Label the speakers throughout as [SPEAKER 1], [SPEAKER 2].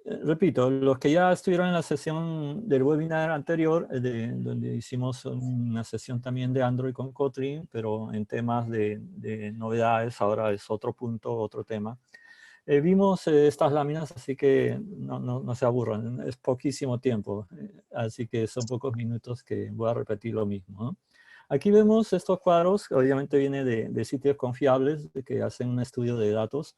[SPEAKER 1] Repito, los que ya estuvieron en la sesión del webinar anterior, donde hicimos una sesión también de Android con Kotlin, pero en temas de novedades, ahora es otro punto, otro tema. Vimos estas láminas, así que no se aburran, es poquísimo tiempo, así que son pocos minutos que voy a repetir lo mismo, ¿no? Aquí vemos estos cuadros, que obviamente vienen de sitios confiables que hacen un estudio de datos.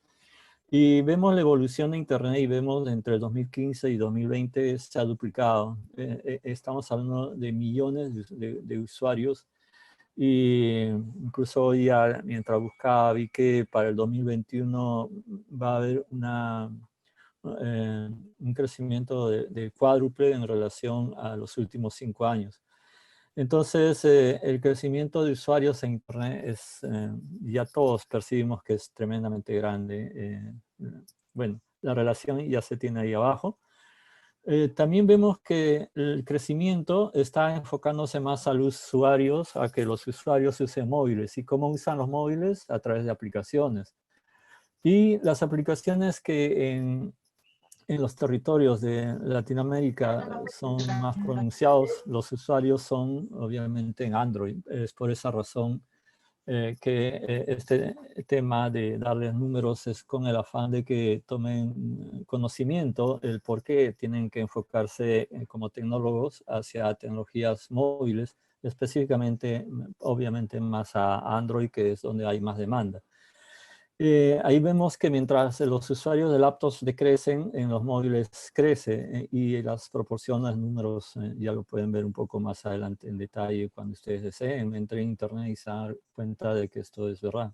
[SPEAKER 1] Y vemos la evolución de Internet y vemos entre el 2015 y 2020 se ha duplicado. Estamos hablando de millones de usuarios. Y incluso hoy, mientras buscaba, vi que para el 2021 va a haber un crecimiento de cuádruple en relación a los últimos 5 años. Entonces, el crecimiento de usuarios en Internet ya todos percibimos que es tremendamente grande. Bueno, la relación ya se tiene ahí abajo. También vemos que el crecimiento está enfocándose más a los usuarios, a que los usuarios usen móviles. ¿Y cómo usan los móviles? A través de aplicaciones. Y las aplicaciones que en los territorios de Latinoamérica son más pronunciados, los usuarios son obviamente en Android. Es por esa razón que este tema de darles números es con el afán de que tomen conocimiento el por qué tienen que enfocarse como tecnólogos hacia tecnologías móviles, específicamente, obviamente, más a Android, que es donde hay más demanda. Ahí vemos que mientras los usuarios de laptops decrecen, en los móviles crece y las proporciones, números, ya lo pueden ver un poco más adelante en detalle cuando ustedes deseen. Entre en internet y se dan cuenta de que esto es verdad.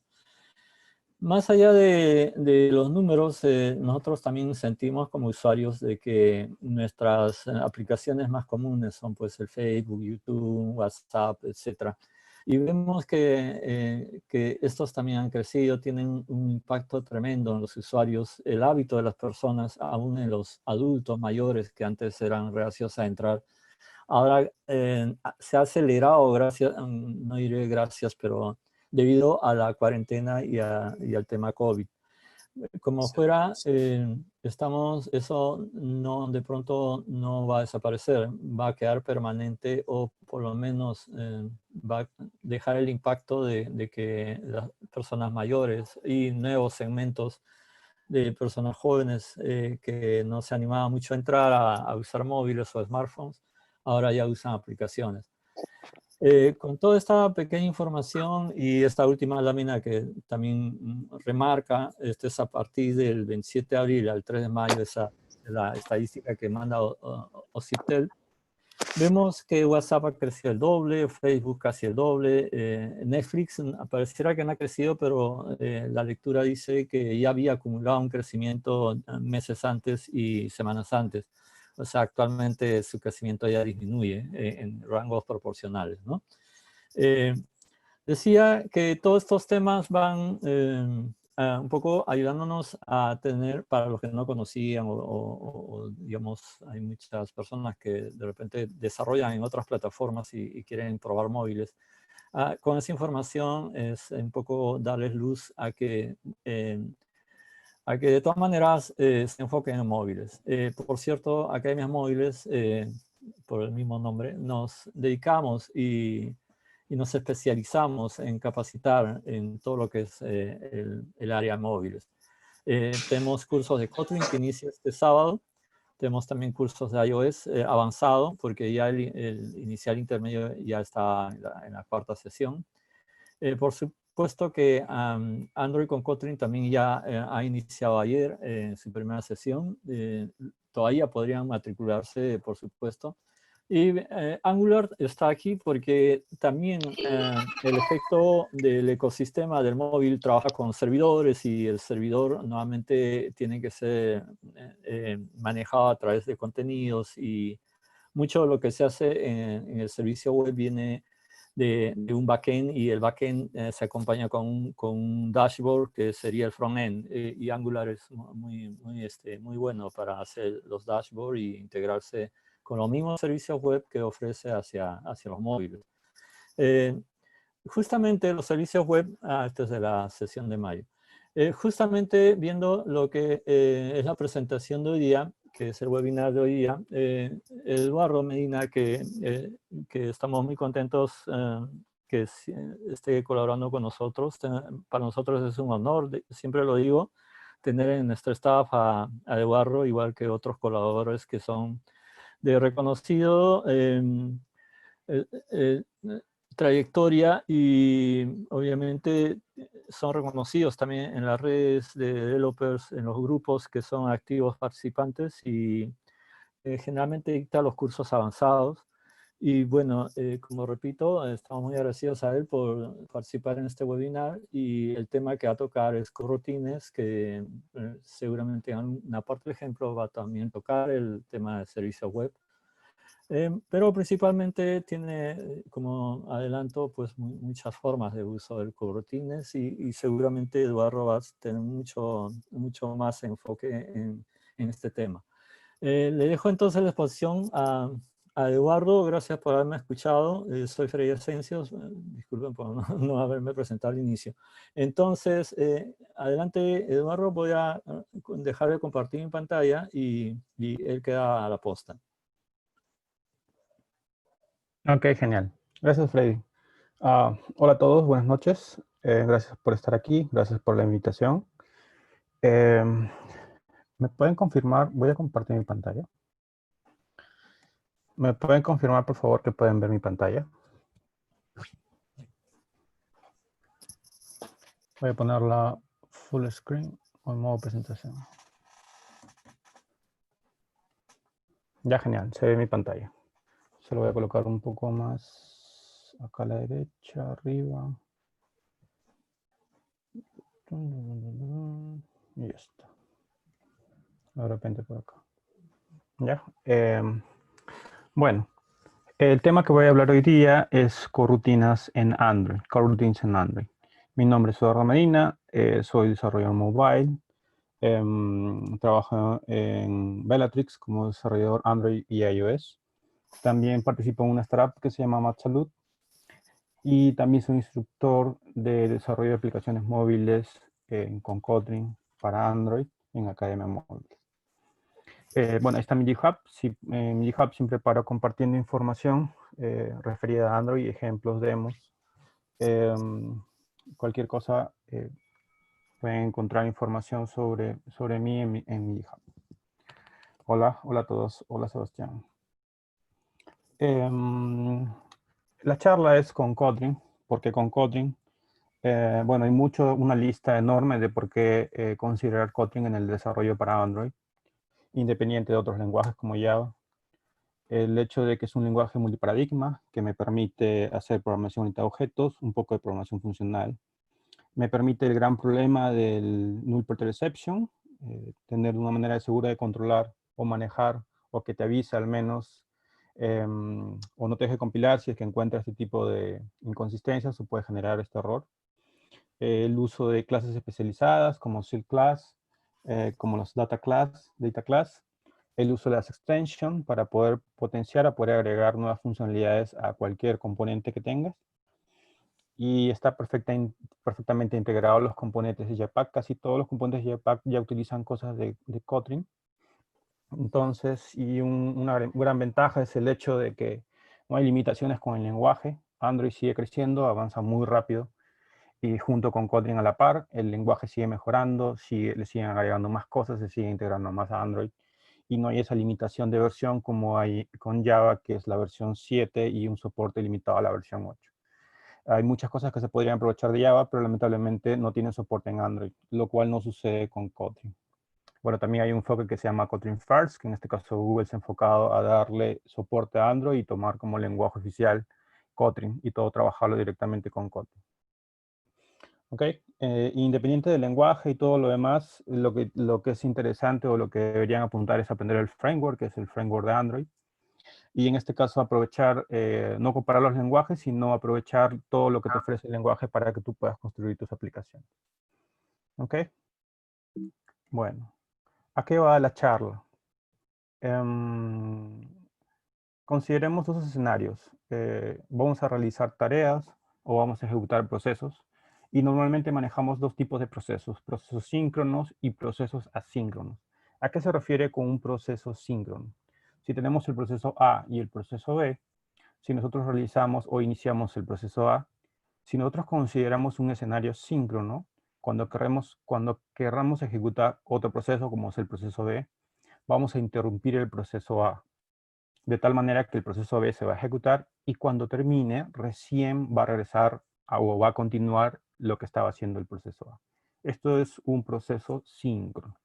[SPEAKER 1] Más allá de los números, nosotros también sentimos como usuarios de que nuestras aplicaciones más comunes son pues el Facebook, YouTube, WhatsApp, etcétera. Y vemos que estos también han crecido, tienen un impacto tremendo en los usuarios, el hábito de las personas, aún en los adultos mayores que antes eran reacios a entrar. Ahora se ha acelerado, gracias, no diré gracias, pero debido a la cuarentena y al tema COVID. Como fuera, eso no, de pronto no va a desaparecer, va a quedar permanente o por lo menos va a dejar el impacto de que las personas mayores y nuevos segmentos de personas jóvenes que no se animaban mucho a entrar a usar móviles o smartphones, ahora ya usan aplicaciones. Con toda esta pequeña información y esta última lámina que también remarca, este es a partir del 27 de abril al 3 de mayo, la estadística que manda Ociptel, vemos que WhatsApp ha crecido el doble, Facebook casi el doble, Netflix pareciera que no ha crecido, pero la lectura dice que ya había acumulado un crecimiento meses antes y semanas antes. O sea, actualmente su crecimiento ya disminuye en rangos proporcionales, ¿no? Decía que todos estos temas van un poco ayudándonos a tener, para los que no conocían digamos, hay muchas personas que de repente desarrollan en otras plataformas y quieren probar móviles. Con esa información es un poco darles luz a que de todas maneras se enfoquen en móviles. Por cierto, Academias Móviles, por el mismo nombre, nos dedicamos y nos especializamos en capacitar en todo lo que es el área de móviles. Tenemos cursos de Kotlin que inicia este sábado. Tenemos también cursos de iOS avanzado, porque ya el inicial intermedio ya está en la cuarta sesión. Por supuesto que Android con Kotlin también ya ha iniciado ayer su primera sesión. Todavía podrían matricularse, por supuesto. Y Angular está aquí porque también el efecto del ecosistema del móvil trabaja con servidores y el servidor nuevamente tiene que ser manejado a través de contenidos y mucho de lo que se hace en el servicio web viene de un backend y el backend se acompaña con un dashboard que sería el frontend y Angular es muy bueno para hacer los dashboards y integrarse con los mismos servicios web que ofrece hacia los móviles. Justamente los servicios web, esta es de la sesión de mayo, Justamente viendo lo que es la presentación de hoy día, que es el webinar de hoy día, Eduardo Medina, que estamos muy contentos que esté colaborando con nosotros. Para nosotros es un honor, siempre lo digo, tener en nuestro staff a Eduardo, igual que otros colaboradores que son de reconocido eh, eh, trayectoria y obviamente son reconocidos también en las redes de developers, en los grupos que son activos participantes y generalmente dicta los cursos avanzados. Y bueno, como repito, estamos muy agradecidos a él por participar en este webinar y el tema que va a tocar es coroutines, que seguramente en una parte del ejemplo va a también tocar el tema de servicios web. Pero principalmente tiene como adelanto pues muchas formas de uso del coroutines y seguramente Eduardo va a tener mucho más enfoque en este tema. Le dejo entonces la exposición a Eduardo. Gracias por haberme escuchado. Soy Freddy Ascensios. Disculpen por no haberme presentado al inicio. Entonces, adelante, Eduardo. Voy a dejar de compartir mi pantalla y él queda a la posta.
[SPEAKER 2] Ok, genial. Gracias, Freddy. Hola a todos, buenas noches. Gracias por estar aquí, gracias por la invitación. ¿Me pueden confirmar? Voy a compartir mi pantalla. ¿Me pueden confirmar, por favor, que pueden ver mi pantalla? Voy a ponerla full screen o en modo presentación. Ya, genial, se ve mi pantalla. Se lo voy a colocar un poco más acá a la derecha, arriba. Y ya está. De repente por acá. Ya. Bueno, el tema que voy a hablar hoy día es corrutinas en Android. Coroutines en Android. Mi nombre es Eduardo Medina, soy desarrollador mobile. Trabajo en Bellatrix como desarrollador Android y iOS. También participo en una startup que se llama Matsalud. Y también soy instructor de desarrollo de aplicaciones móviles con Kotlin para Android en Academia Móvil. Bueno, ahí está mi GitHub. Sí, en mi GitHub siempre paro compartiendo información referida a Android, ejemplos, demos. Cualquier cosa, pueden encontrar información sobre mí en mi GitHub. Hola a todos. Hola, Sebastián. La charla es con Kotlin, porque con Kotlin, bueno, hay una lista enorme de por qué considerar Kotlin en el desarrollo para Android, independiente de otros lenguajes como Java. El hecho de que es un lenguaje multiparadigma que me permite hacer programación orientada a objetos, un poco de programación funcional. Me permite el gran problema del null pointer exception, tener una manera segura de controlar o manejar o que te avise al menos o no te deje compilar si es que encuentra este tipo de inconsistencias o puede generar este error. El uso de clases especializadas como Silk Class, como los Data Class, el uso de las extensions para poder potenciar, a poder agregar nuevas funcionalidades a cualquier componente que tengas. Y está perfectamente integrado los componentes de Jetpack. Casi todos los componentes de Jetpack ya utilizan cosas de Kotlin. Entonces, y una gran ventaja es el hecho de que no hay limitaciones con el lenguaje. Android sigue creciendo, avanza muy rápido. Y junto con Kotlin a la par, el lenguaje sigue mejorando, le siguen agregando más cosas, se sigue integrando más a Android. Y no hay esa limitación de versión como hay con Java, que es la versión 7 y un soporte limitado a la versión 8. Hay muchas cosas que se podrían aprovechar de Java, pero lamentablemente no tienen soporte en Android, lo cual no sucede con Kotlin. Bueno, también hay un enfoque que se llama Kotlin First, que en este caso Google se ha enfocado a darle soporte a Android y tomar como lenguaje oficial Kotlin y todo trabajarlo directamente con Kotlin. ¿Ok? Independiente del lenguaje y todo lo demás, lo que es interesante o lo que deberían apuntar es aprender el framework, que es el framework de Android. Y en este caso aprovechar, no comparar los lenguajes, sino aprovechar todo lo que te ofrece el lenguaje para que tú puedas construir tus aplicaciones. ¿Ok? Bueno, ¿a qué va la charla? Consideremos dos escenarios. Vamos a realizar tareas o vamos a ejecutar procesos Y normalmente manejamos dos tipos de procesos síncronos y procesos asíncronos. ¿A qué se refiere con un proceso síncrono? Si tenemos el proceso A y el proceso B, si nosotros realizamos o iniciamos el proceso A, si nosotros consideramos un escenario síncrono, cuando querramos ejecutar otro proceso, como es el proceso B, vamos a interrumpir el proceso A, de tal manera que el proceso B se va a ejecutar y cuando termine, recién va a regresar o va a continuar lo que estaba haciendo el proceso A. Esto es un proceso síncrono.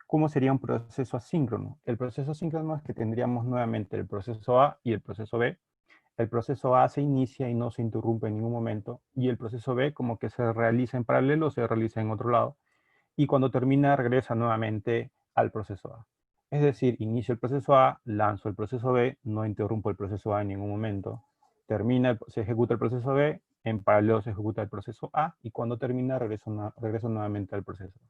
[SPEAKER 2] ¿Cómo sería un proceso asíncrono? El proceso asíncrono es que tendríamos nuevamente el proceso A y el proceso B. El proceso A se inicia y no se interrumpe en ningún momento, y el proceso B como que se realiza en paralelo, se realiza en otro lado, y cuando termina regresa nuevamente al proceso A. Es decir, inicio el proceso A, lanzo el proceso B, no interrumpo el proceso A en ningún momento, se ejecuta el proceso B, en paralelo se ejecuta el proceso A, y cuando termina regreso nuevamente al proceso A.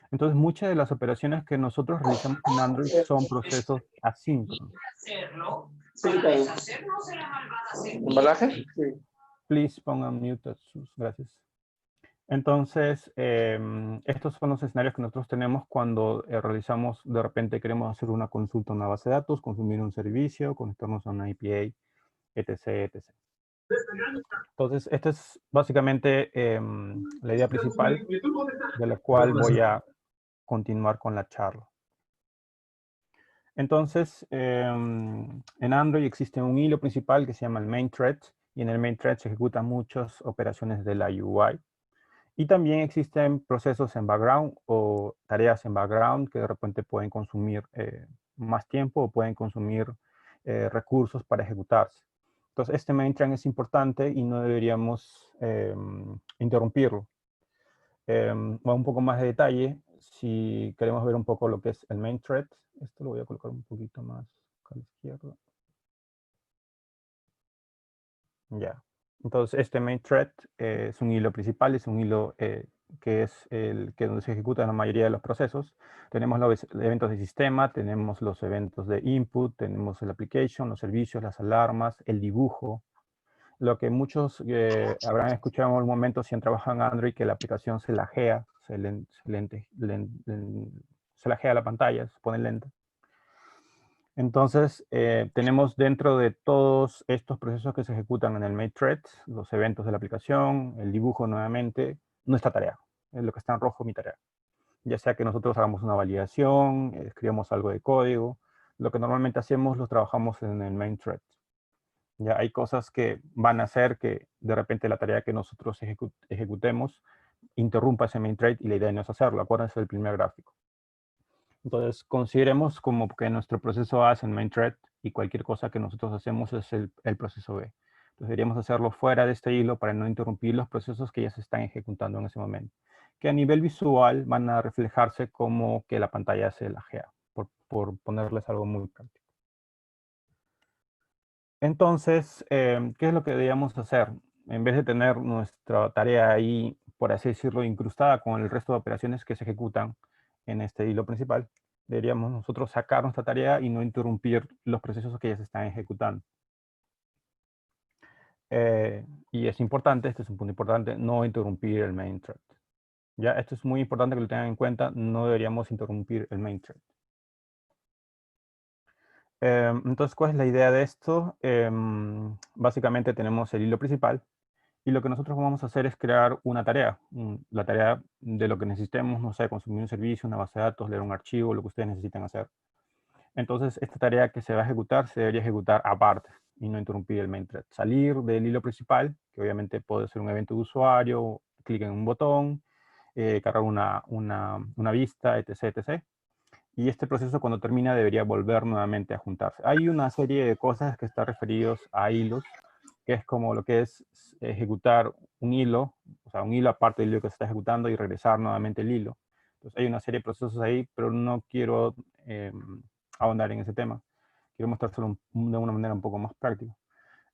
[SPEAKER 2] Entonces, muchas de las operaciones que nosotros realizamos en Android son procesos asíncronos.
[SPEAKER 3] Sí, ¿embalaje? Sí.
[SPEAKER 2] Please pongan mute, gracias. Entonces, estos son los escenarios que nosotros tenemos cuando realizamos, de repente queremos hacer una consulta a una base de datos, consumir un servicio, conectarnos a una API, etc., etc. Entonces, esta es básicamente la idea principal de la cual voy a continuar con la charla. Entonces, en Android existe un hilo principal que se llama el main thread, y en el main thread se ejecutan muchas operaciones de la UI. Y también existen procesos en background o tareas en background que de repente pueden consumir más tiempo o pueden consumir recursos para ejecutarse. Entonces, este main thread es importante y no deberíamos interrumpirlo. Va un poco más de detalle. Si queremos ver un poco lo que es el main thread, esto lo voy a colocar un poquito más a la izquierda. Ya. Entonces, este main thread es un hilo principal, es un hilo que es el que donde se ejecutan la mayoría de los procesos. Tenemos los eventos de sistema, tenemos los eventos de input, tenemos el application, los servicios, las alarmas, el dibujo. Lo que muchos habrán escuchado en algún momento si han trabajado en Android, que la aplicación se lajea, se lajea la pantalla, se pone lenta. Entonces, tenemos dentro de todos estos procesos que se ejecutan en el main thread, los eventos de la aplicación, el dibujo nuevamente, nuestra tarea. Es lo que está en rojo, mi tarea. Ya sea que nosotros hagamos una validación, escribamos algo de código, lo que normalmente hacemos lo trabajamos en el main thread. Ya hay cosas que van a hacer que de repente la tarea que nosotros ejecutemos interrumpa ese main thread y la idea no es hacerlo. Acuérdense del primer gráfico. Entonces, consideremos como que nuestro proceso A es el main thread y cualquier cosa que nosotros hacemos es el proceso B. Entonces, deberíamos hacerlo fuera de este hilo para no interrumpir los procesos que ya se están ejecutando en ese momento. Que a nivel visual van a reflejarse como que la pantalla se lajea, por ponerles algo muy práctico. Entonces, ¿qué es lo que deberíamos hacer? En vez de tener nuestra tarea ahí, por así decirlo, incrustada con el resto de operaciones que se ejecutan en este hilo principal, deberíamos nosotros sacar nuestra tarea y no interrumpir los procesos que ya se están ejecutando. Y es importante, este es un punto importante, no interrumpir el main thread. Ya, esto es muy importante que lo tengan en cuenta, no deberíamos interrumpir el main thread. Entonces, ¿cuál es la idea de esto? Básicamente tenemos el hilo principal y lo que nosotros vamos a hacer es crear una tarea. La tarea de lo que necesitemos, no sé, consumir un servicio, una base de datos, leer un archivo, lo que ustedes necesiten hacer. Entonces, esta tarea que se va a ejecutar se debería ejecutar aparte y no interrumpir el main thread. Salir del hilo principal, que obviamente puede ser un evento de usuario, clic en un botón, cargar una vista, etc., etc. Y este proceso cuando termina debería volver nuevamente a juntarse. Hay una serie de cosas que están referidos a hilos, que es como lo que es ejecutar un hilo, o sea, un hilo aparte del hilo que se está ejecutando y regresar nuevamente el hilo. Entonces hay una serie de procesos ahí, pero no quiero ahondar en ese tema. Quiero mostrárselo de una manera un poco más práctica.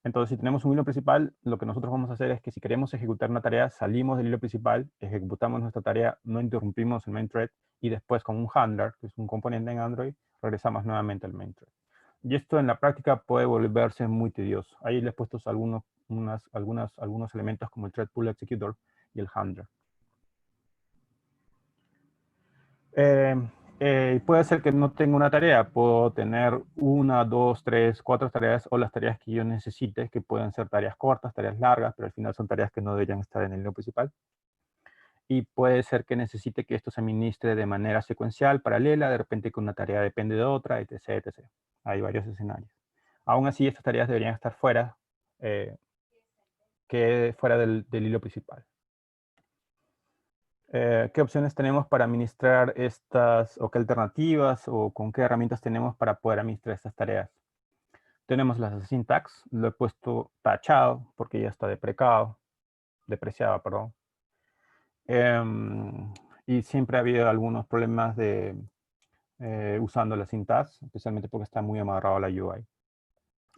[SPEAKER 2] Entonces, si tenemos un hilo principal, lo que nosotros vamos a hacer es que si queremos ejecutar una tarea, salimos del hilo principal, ejecutamos nuestra tarea, no interrumpimos el main thread y después con un handler, que es un componente en Android, regresamos nuevamente al main thread. Y esto en la práctica puede volverse muy tedioso. Ahí les he puesto algunos elementos como el thread pool executor y el handler. Puede ser que no tenga una tarea, puedo tener 1, 2, 3, 4 tareas o las tareas que yo necesite, que pueden ser tareas cortas, tareas largas, pero al final son tareas que no deberían estar en el hilo principal. Y puede ser que necesite que esto se administre de manera secuencial, paralela, de repente que una tarea depende de otra, etc, etc. Hay varios escenarios. Aún así, estas tareas deberían estar fuera, fuera del hilo principal. ¿Qué opciones tenemos para administrar estas, o qué alternativas, o con qué herramientas tenemos para poder administrar estas tareas? Tenemos las async tags, lo he puesto tachado porque ya está depreciado, perdón. Y siempre ha habido algunos problemas usando las async tags, especialmente porque está muy amarrado a la UI.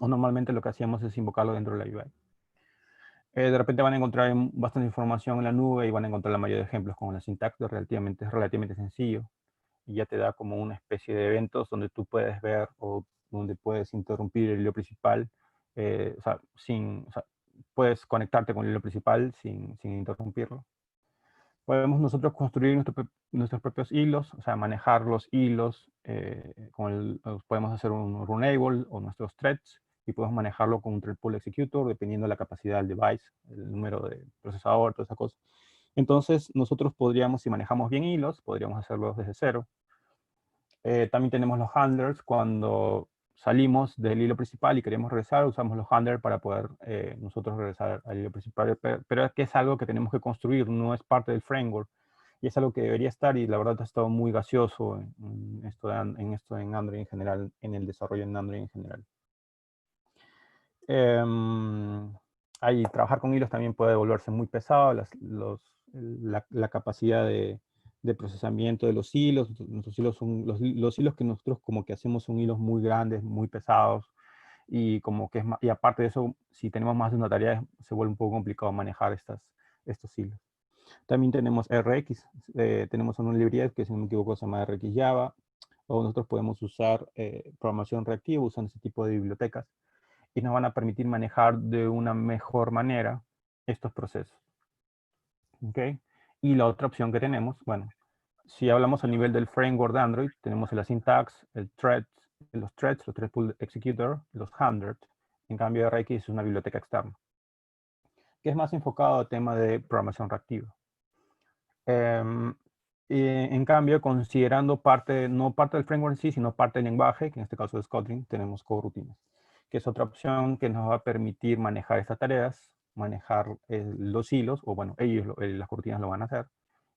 [SPEAKER 2] O normalmente lo que hacíamos es invocarlo dentro de la UI. De repente van a encontrar bastante información en la nube y van a encontrar la mayoría de ejemplos con la sintaxis, es relativamente sencillo. Y ya te da como una especie de eventos donde tú puedes ver o donde puedes interrumpir el hilo principal. O sea, puedes conectarte con el hilo principal sin interrumpirlo. Podemos nosotros construir nuestros propios hilos, o sea, manejar los hilos. Podemos hacer un runable o nuestros threads y podemos manejarlo con un thread pool executor dependiendo de la capacidad del device, el número de procesador, toda esa cosa. Entonces, nosotros podríamos, si manejamos bien hilos, podríamos hacerlos desde cero. También tenemos los handlers. Cuando salimos del hilo principal y queremos regresar, usamos los handlers para poder nosotros regresar al hilo principal. Pero es que es algo que tenemos que construir, no es parte del framework. Y es algo que debería estar, y la verdad ha estado muy gaseoso en esto en Android en general, en el desarrollo en Android en general. Trabajar con hilos también puede volverse muy pesado. La capacidad de procesamiento de los hilos. Nuestros hilos son, los hilos que nosotros como que hacemos son hilos muy grandes, muy pesados. Y como que y aparte de eso, si tenemos más de una tarea, se vuelve un poco complicado manejar estos hilos. También tenemos RX. Tenemos una librería que, si no me equivoco, se llama RX Java. O nosotros podemos usar programación reactiva usando ese tipo de bibliotecas. Y nos van a permitir manejar de una mejor manera estos procesos. ¿Ok? Y la otra opción que tenemos, bueno, si hablamos a nivel del framework de Android, tenemos la syntax, los thread pool executor, los handlers. En cambio, RX es una biblioteca externa, que es más enfocado al tema de programación reactiva. En cambio, considerando no parte del framework en sí, sino parte del lenguaje, que en este caso es Kotlin, tenemos coroutines, que es otra opción que nos va a permitir manejar estas tareas, manejar los hilos, o bueno, las coroutinas lo van a hacer,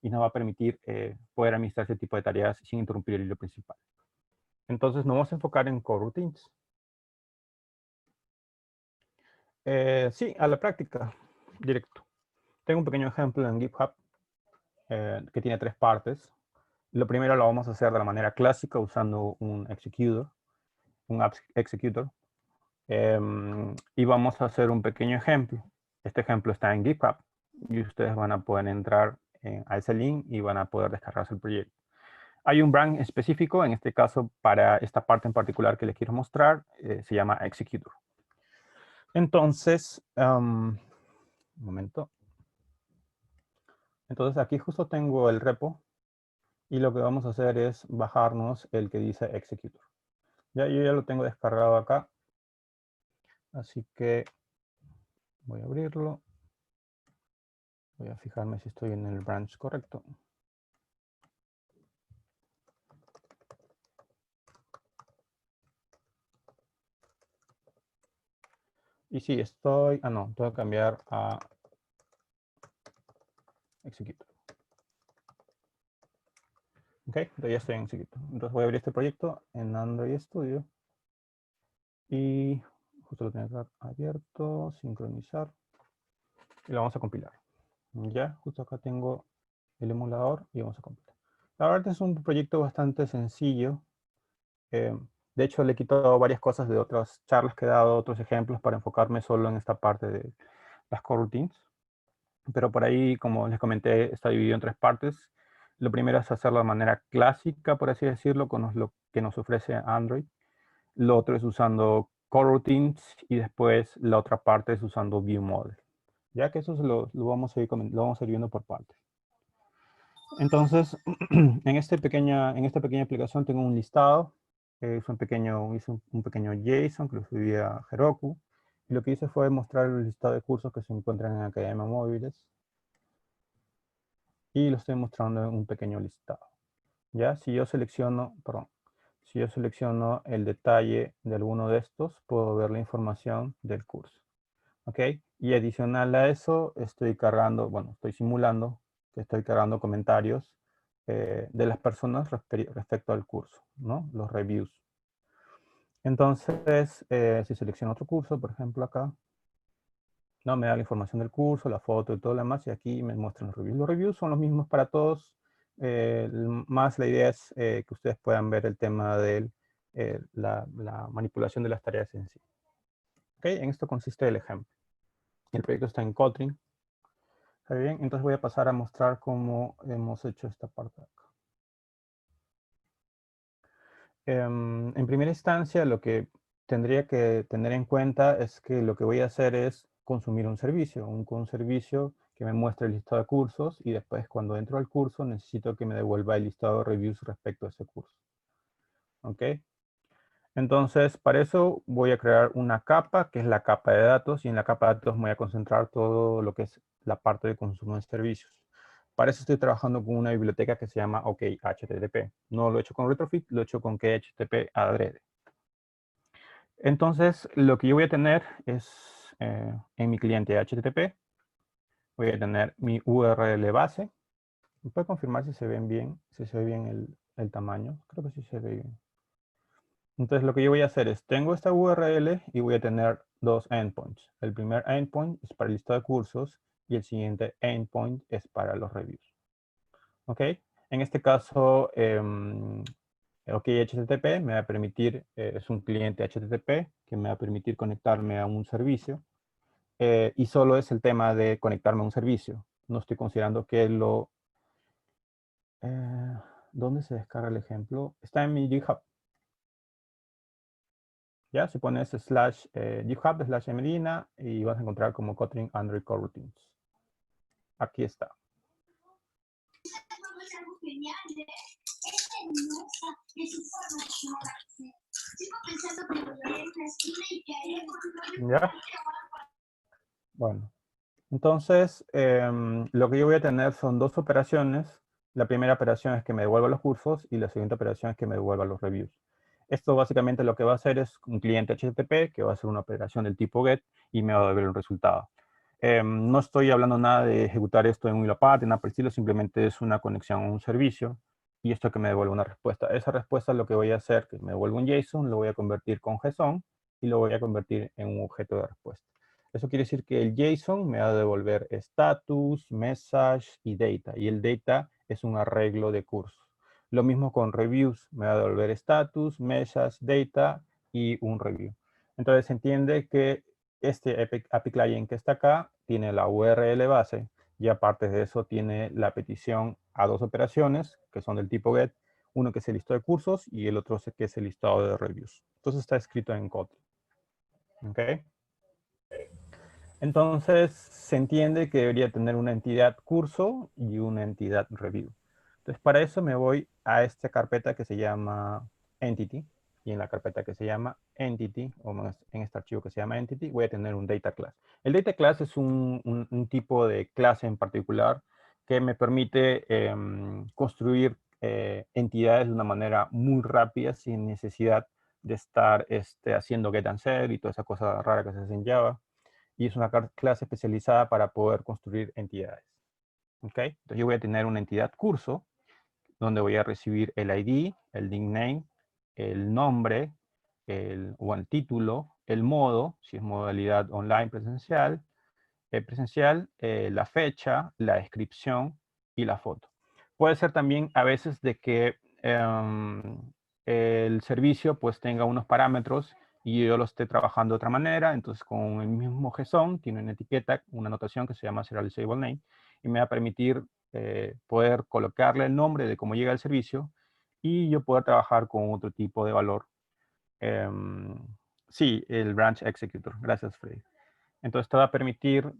[SPEAKER 2] y nos va a permitir poder administrar ese tipo de tareas sin interrumpir el hilo principal. Entonces, nos vamos a enfocar en coroutines. Sí, a la práctica, directo. Tengo un pequeño ejemplo en GitHub que tiene 3 partes. Lo primero lo vamos a hacer de la manera clásica usando un app executor. Y vamos a hacer un pequeño ejemplo. Este ejemplo está en GitHub y ustedes van a poder entrar a ese link y van a poder descargarse el proyecto. Hay un branch específico, en este caso para esta parte en particular que les quiero mostrar, se llama executor. Entonces, un momento. Entonces aquí justo tengo el repo y lo que vamos a hacer es bajarnos el que dice executor. Yo ya lo tengo descargado acá. Así que voy a abrirlo. Voy a fijarme si estoy en el branch correcto. Y sí, estoy... no, tengo que cambiar a executor. Ok, ya estoy en executor. Entonces voy a abrir este proyecto en Android Studio. Y justo lo tengo que estar abierto, sincronizar. Y lo vamos a compilar. Ya, justo acá tengo el emulador y vamos a compilar. La verdad es un proyecto bastante sencillo. De hecho, le he quitado varias cosas de otras charlas que he dado, otros ejemplos, para enfocarme solo en esta parte de las coroutines. Pero por ahí, como les comenté, está dividido en 3 partes. Lo primero es hacerlo de manera clásica, por así decirlo, con lo que nos ofrece Android. lo otro es usando coroutines y después la otra parte es usando viewModel. Ya que eso lo vamos a ir viendo por partes. Entonces, en esta pequeña aplicación tengo un listado. Hice un pequeño JSON que lo subí a Heroku. Y lo que hice fue mostrar el listado de cursos que se encuentran en Academia Móviles. Y lo estoy mostrando en un pequeño listado. ¿Ya? Si yo selecciono el detalle de alguno de estos, puedo ver la información del curso. ¿Ok? Y adicional a eso, estoy simulando que estoy cargando comentarios de las personas respecto al curso, ¿no? Los reviews. Entonces, si selecciono otro curso, por ejemplo acá, ¿no? Me da la información del curso, la foto y todo lo demás, y aquí me muestran los reviews. Los reviews son los mismos para todos, más la idea es que ustedes puedan ver el tema de la manipulación de las tareas en sí. ¿Ok? En esto consiste el ejemplo. El proyecto está en Kotlin. ¿Está bien? Entonces voy a pasar a mostrar cómo hemos hecho esta parte de acá. En primera instancia, lo que tendría que tener en cuenta es que lo que voy a hacer es consumir un servicio que me muestre el listado de cursos y después cuando entro al curso necesito que me devuelva el listado de reviews respecto a ese curso. ¿Ok? Entonces, para eso voy a crear una capa, que es la capa de datos, y en la capa de datos voy a concentrar todo lo que es la parte de consumo de servicios. Para eso estoy trabajando con una biblioteca que se llama OKHTTP. No lo he hecho con Retrofit, lo he hecho con KHTTP adrede. Entonces, lo que yo voy a tener es, en mi cliente HTTP, voy a tener mi URL base. ¿Me puede confirmar si se ven bien, si se ve bien el tamaño? Creo que sí se ve bien. Entonces, lo que yo voy a hacer es, tengo esta URL y voy a tener dos endpoints. El primer endpoint es para el listado de cursos y el siguiente endpoint es para los reviews. ¿Ok? En este caso, HTTP me va a permitir, es un cliente HTTP que me va a permitir conectarme a un servicio. Y solo es el tema de conectarme a un servicio. No estoy considerando que ¿dónde se descarga el ejemplo? Está en mi GitHub. Ya, si pones /GitHub/Medina y vas a encontrar como Kotlin Android Coroutines. Aquí está. ¿Ya? Bueno, entonces lo que yo voy a tener son dos operaciones. La primera operación es que me devuelva los cursos y la siguiente operación es que me devuelva los reviews. Esto básicamente lo que va a hacer es un cliente HTTP que va a hacer una operación del tipo GET y me va a devolver un resultado. No estoy hablando nada de ejecutar esto en un hilo aparte, nada por el estilo, simplemente es una conexión a un servicio y esto que me devuelve una respuesta. Esa respuesta lo que voy a hacer, que me devuelve un JSON, lo voy a convertir con JSON y lo voy a convertir en un objeto de respuesta. Eso quiere decir que el JSON me va a devolver status, message y data. Y el data es un arreglo de cursos. Lo mismo con reviews. Me va a devolver status, message, data y un review. Entonces se entiende que este API Client que está acá tiene la URL base y aparte de eso tiene la petición a dos operaciones que son del tipo GET. Uno que es el listado de cursos y el otro que es el listado de reviews. Entonces está escrito en Kotlin. ¿Ok? Entonces, se entiende que debería tener una entidad curso y una entidad review. Entonces, para eso me voy a esta carpeta que se llama Entity. Y en la carpeta que se llama Entity, o en este archivo que se llama Entity, voy a tener un Data Class. El Data Class es un tipo de clase en particular que me permite construir entidades de una manera muy rápida sin necesidad de estar haciendo get and set y toda esa cosa rara que se hace en Java. Y es una clase especializada para poder construir entidades. ¿Ok? Entonces yo voy a tener una entidad curso, donde voy a recibir el ID, el nickname, el nombre, el título, el modo, si es modalidad online presencial, la fecha, la descripción y la foto. Puede ser también a veces de que el servicio pues tenga unos parámetros y yo lo esté trabajando de otra manera, entonces con el mismo JSON tiene una etiqueta, una anotación que se llama serializable name y me va a permitir poder colocarle el nombre de cómo llega el servicio y yo poder trabajar con otro tipo de valor Sí, el branch executor. Gracias, Freddy. Entonces te va a permitir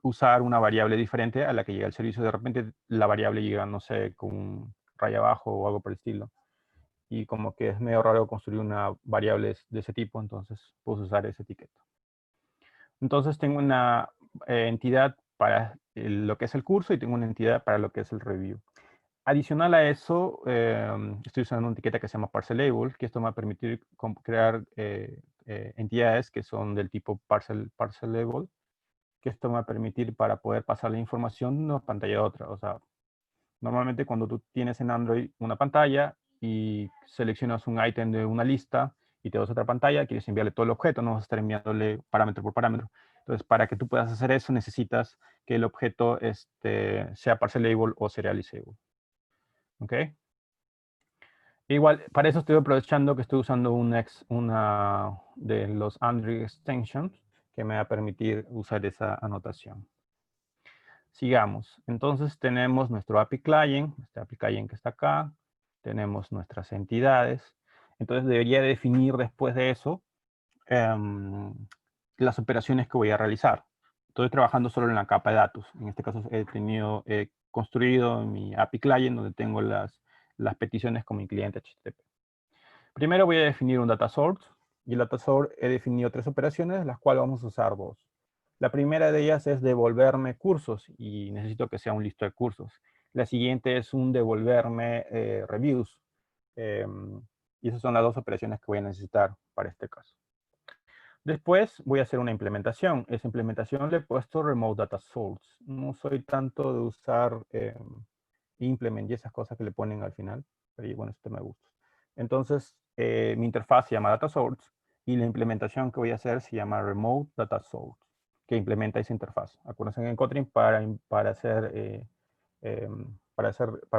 [SPEAKER 2] usar una variable diferente a la que llega el servicio. De repente la variable llega, no sé, con un raya abajo o algo por el estilo. Y como que es medio raro construir una variable de ese tipo, entonces puedo usar esa etiqueta. Entonces tengo una entidad para lo que es el curso y tengo una entidad para lo que es el review. Adicional a eso, estoy usando una etiqueta que se llama parcelable, que esto me va a permitir crear entidades que son del tipo parcelable, que esto me va a permitir para poder pasar la información de una pantalla a otra. O sea, normalmente cuando tú tienes en Android una pantalla y seleccionas un ítem de una lista y te vas a otra pantalla, quieres enviarle todo el objeto, no vas a estar enviándole parámetro por parámetro. Entonces, para que tú puedas hacer eso, necesitas que el objeto sea parcelable o serializable. ¿Ok? Igual, para eso estoy aprovechando que estoy usando una de los Android extensions que me va a permitir usar esa anotación. Sigamos. Entonces tenemos nuestro API Client, este API Client que está acá. Tenemos nuestras entidades. Entonces debería definir después de eso las operaciones que voy a realizar. Estoy trabajando solo en la capa de datos. En este caso he construido mi API Client donde tengo las peticiones con mi cliente HTTP. Primero voy a definir un data source. Y el data source he definido 3 operaciones, las cuales vamos a usar 2. La primera de ellas es devolverme cursos y necesito que sea un listo de cursos. La siguiente es un devolverme reviews. Y esas son las 2 operaciones que voy a necesitar para este caso. Después voy a hacer una implementación. Esa implementación le he puesto Remote Data Source. No soy tanto de usar implement y esas cosas que le ponen al final. Pero bueno, esto me gusta. Entonces, mi interfaz se llama Data Source y la implementación que voy a hacer se llama Remote Data Source, que implementa esa interfaz. Acuérdense que en Kotlin para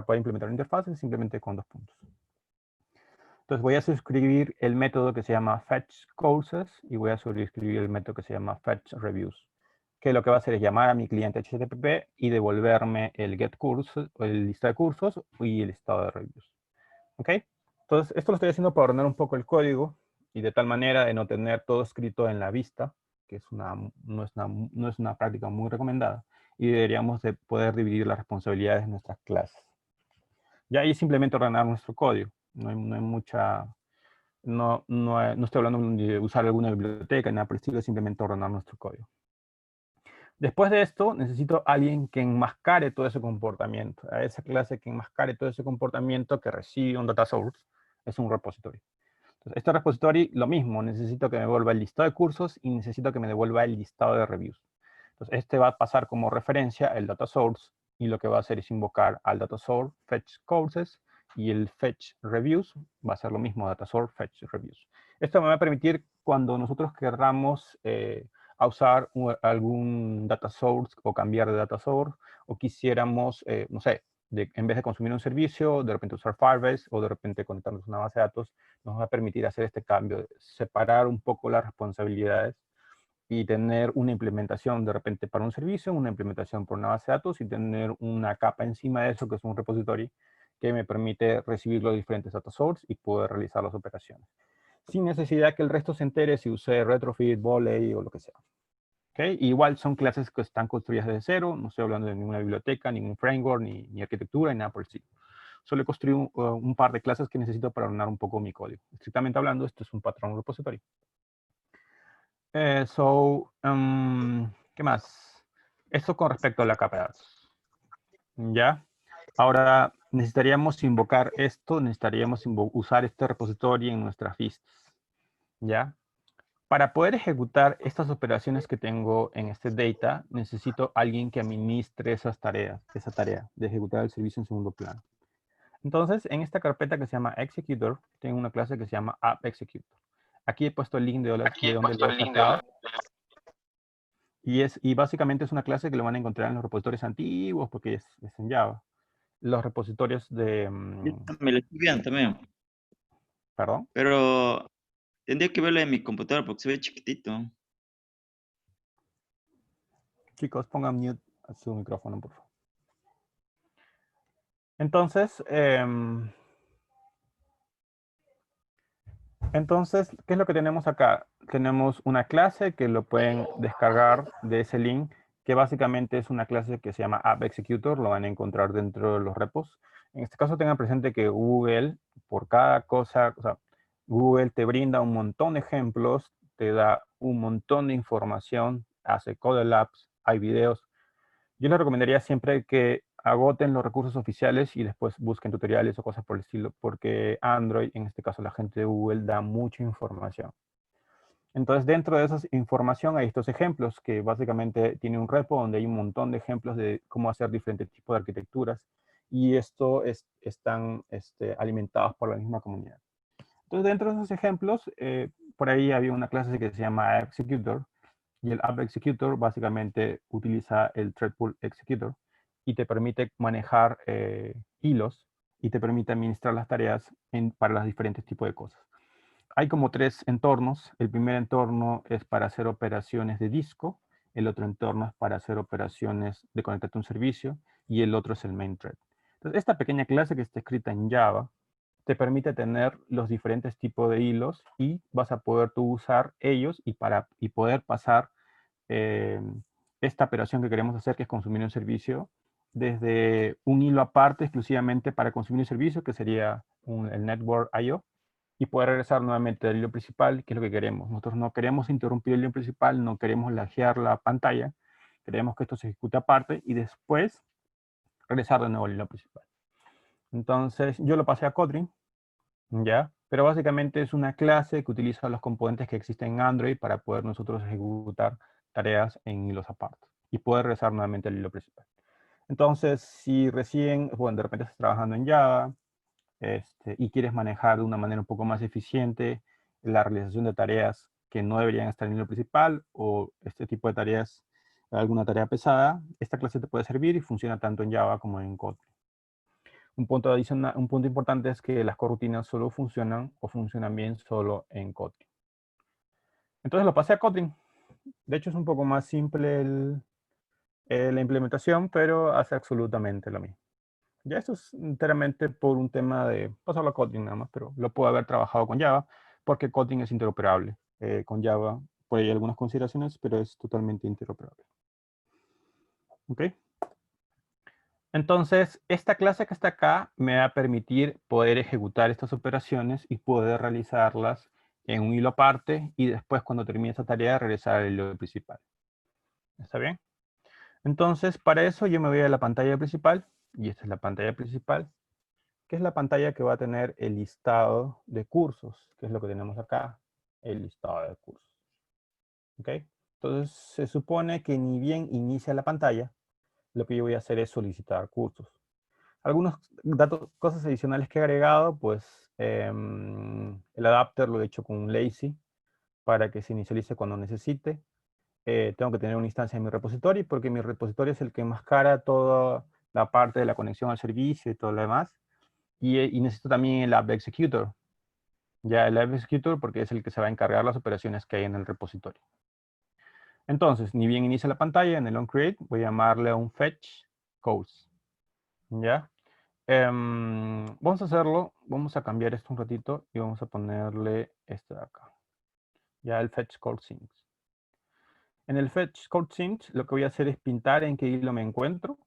[SPEAKER 2] poder implementar una interfaz es simplemente con 2 puntos. Entonces voy a suscribir el método que se llama fetch courses y voy a suscribir el método que se llama fetch reviews, que lo que va a hacer es llamar a mi cliente HTTP y devolverme el get cursos, el lista de cursos y el listado de reviews. ¿Ok? Entonces esto lo estoy haciendo para ordenar un poco el código y de tal manera de no tener todo escrito en la vista, que no es una práctica muy recomendada, y deberíamos de poder dividir las responsabilidades en nuestras clases. Ya ahí simplemente ordenar nuestro código. No hay mucha... No estoy hablando de usar alguna biblioteca, nada por el estilo, simplemente ordenar nuestro código. Después de esto, necesito a alguien que enmascare todo ese comportamiento. A esa clase que enmascare todo ese comportamiento que recibe un data source es un repository. Entonces, este repository, lo mismo, necesito que me devuelva el listado de cursos y necesito que me devuelva el listado de reviews. Entonces, este va a pasar como referencia el data source y lo que va a hacer es invocar al data source fetch courses y el fetch reviews va a ser lo mismo, data source fetch reviews. Esto me va a permitir cuando nosotros querramos a usar algún data source o cambiar de data source o quisiéramos, no sé, en vez de consumir un servicio, de repente usar Firebase o de repente conectarnos a una base de datos, nos va a permitir hacer este cambio, separar un poco las responsabilidades y tener una implementación de repente para un servicio, una implementación por una base de datos y tener una capa encima de eso que es un repository que me permite recibir los diferentes data sources y poder realizar las operaciones. Sin necesidad que el resto se entere si usé retrofit, volley o lo que sea. ¿Okay? Igual son clases que están construidas desde cero, no estoy hablando de ninguna biblioteca, ningún framework, ni arquitectura, ni nada por el estilo. Solo he construido un par de clases que necesito para ordenar un poco mi código. Estrictamente hablando, esto es un patrón repository. ¿Qué más? Esto con respecto a la capa de datos. ¿Ya? Ahora necesitaríamos invocar esto, necesitaríamos usar este repositorio en nuestras vistas. ¿Ya? Para poder ejecutar estas operaciones que tengo en este data, necesito alguien que administre esa tarea de ejecutar el servicio en segundo plano. Entonces, en esta carpeta que se llama Executor, tengo una clase que se llama AppExecutor. Aquí he puesto el link de donde lo he sacado. Y básicamente es una clase que lo van a encontrar en los repositorios antiguos porque es en Java. Los repositorios de...
[SPEAKER 3] Me lo estoy viendo también.
[SPEAKER 2] ¿Perdón?
[SPEAKER 3] Pero tendría que verlo en mi computadora porque se ve chiquitito.
[SPEAKER 2] Chicos, pongan mute a su micrófono, por favor. Entonces, Entonces, ¿qué es lo que tenemos acá? Tenemos una clase que lo pueden descargar de ese link, que básicamente es una clase que se llama App Executor, lo van a encontrar dentro de los repos. En este caso tengan presente que Google, por cada cosa, o sea, Google te brinda un montón de ejemplos, te da un montón de información, hace Code Labs, hay videos. Yo les recomendaría siempre que agoten los recursos oficiales y después busquen tutoriales o cosas por el estilo, porque Android, en este caso la gente de Google, da mucha información. Entonces, dentro de esa información hay estos ejemplos, que básicamente tiene un repo donde hay un montón de ejemplos de cómo hacer diferentes tipos de arquitecturas, y esto están alimentados por la misma comunidad. Entonces, dentro de esos ejemplos, por ahí había una clase que se llama Executor, y el App Executor básicamente utiliza el Thread Pool Executor y te permite manejar hilos y te permite administrar las tareas para los diferentes tipos de cosas. Hay como 3 entornos. El primer entorno es para hacer operaciones de disco, el otro entorno es para hacer operaciones de conectarte a un servicio y el otro es el main thread. Entonces, esta pequeña clase que está escrita en Java te permite tener los diferentes tipos de hilos y vas a poder tú usar ellos y poder pasar esta operación que queremos hacer, que es consumir un servicio, desde un hilo aparte exclusivamente para consumir un servicio, que sería el Network I/O, y poder regresar nuevamente al hilo principal, que es lo que queremos. Nosotros no queremos interrumpir el hilo principal, no queremos laguear la pantalla, queremos que esto se ejecute aparte y después regresar de nuevo al hilo principal. Entonces, yo lo pasé a Kotlin, ¿ya? Pero básicamente es una clase que utiliza los componentes que existen en Android para poder nosotros ejecutar tareas en hilos aparte y poder regresar nuevamente al hilo principal. Entonces, si recién, bueno, de repente estás trabajando en Java y quieres manejar de una manera un poco más eficiente la realización de tareas que no deberían estar en el hilo principal o este tipo de tareas, alguna tarea pesada, esta clase te puede servir y funciona tanto en Java como en Kotlin. Un punto adicional, un punto importante es que las corrutinas solo funcionan o funcionan bien solo en Kotlin. Entonces lo pasé a Kotlin. De hecho es un poco más simple la implementación, pero hace absolutamente lo mismo. Ya esto es enteramente por un tema de pasarlo a Kotlin nada más, pero lo puedo haber trabajado con Java porque Kotlin es interoperable. Con Java pues hay algunas consideraciones, pero es totalmente interoperable. ¿Ok? Entonces, esta clase que está acá me va a permitir poder ejecutar estas operaciones y poder realizarlas en un hilo aparte y después cuando termine esa tarea regresar al hilo principal. ¿Está bien? Entonces, para eso yo me voy a la pantalla principal y esta es la pantalla principal, que es la pantalla que va a tener el listado de cursos, que es lo que tenemos acá, el listado de cursos. ¿Ok? Entonces, se supone que ni bien inicia la pantalla, lo que yo voy a hacer es solicitar cursos. Algunos datos, cosas adicionales que he agregado, pues el adapter lo he hecho con un lazy para que se inicialice cuando necesite. Tengo que tener una instancia en mi repositorio porque mi repositorio es el que enmascara toda la parte de la conexión al servicio y todo lo demás. Y necesito también el app executor. Ya el app executor porque es el que se va a encargar las operaciones que hay en el repositorio. Entonces, ni bien inicia la pantalla, en el onCreate voy a llamarle a un fetch codes. ¿Ya? Vamos a hacerlo, vamos a cambiar esto un ratito y vamos a ponerle este de acá. Ya el fetch code sinks. En el fetch code sinks lo que voy a hacer es pintar en qué hilo me encuentro.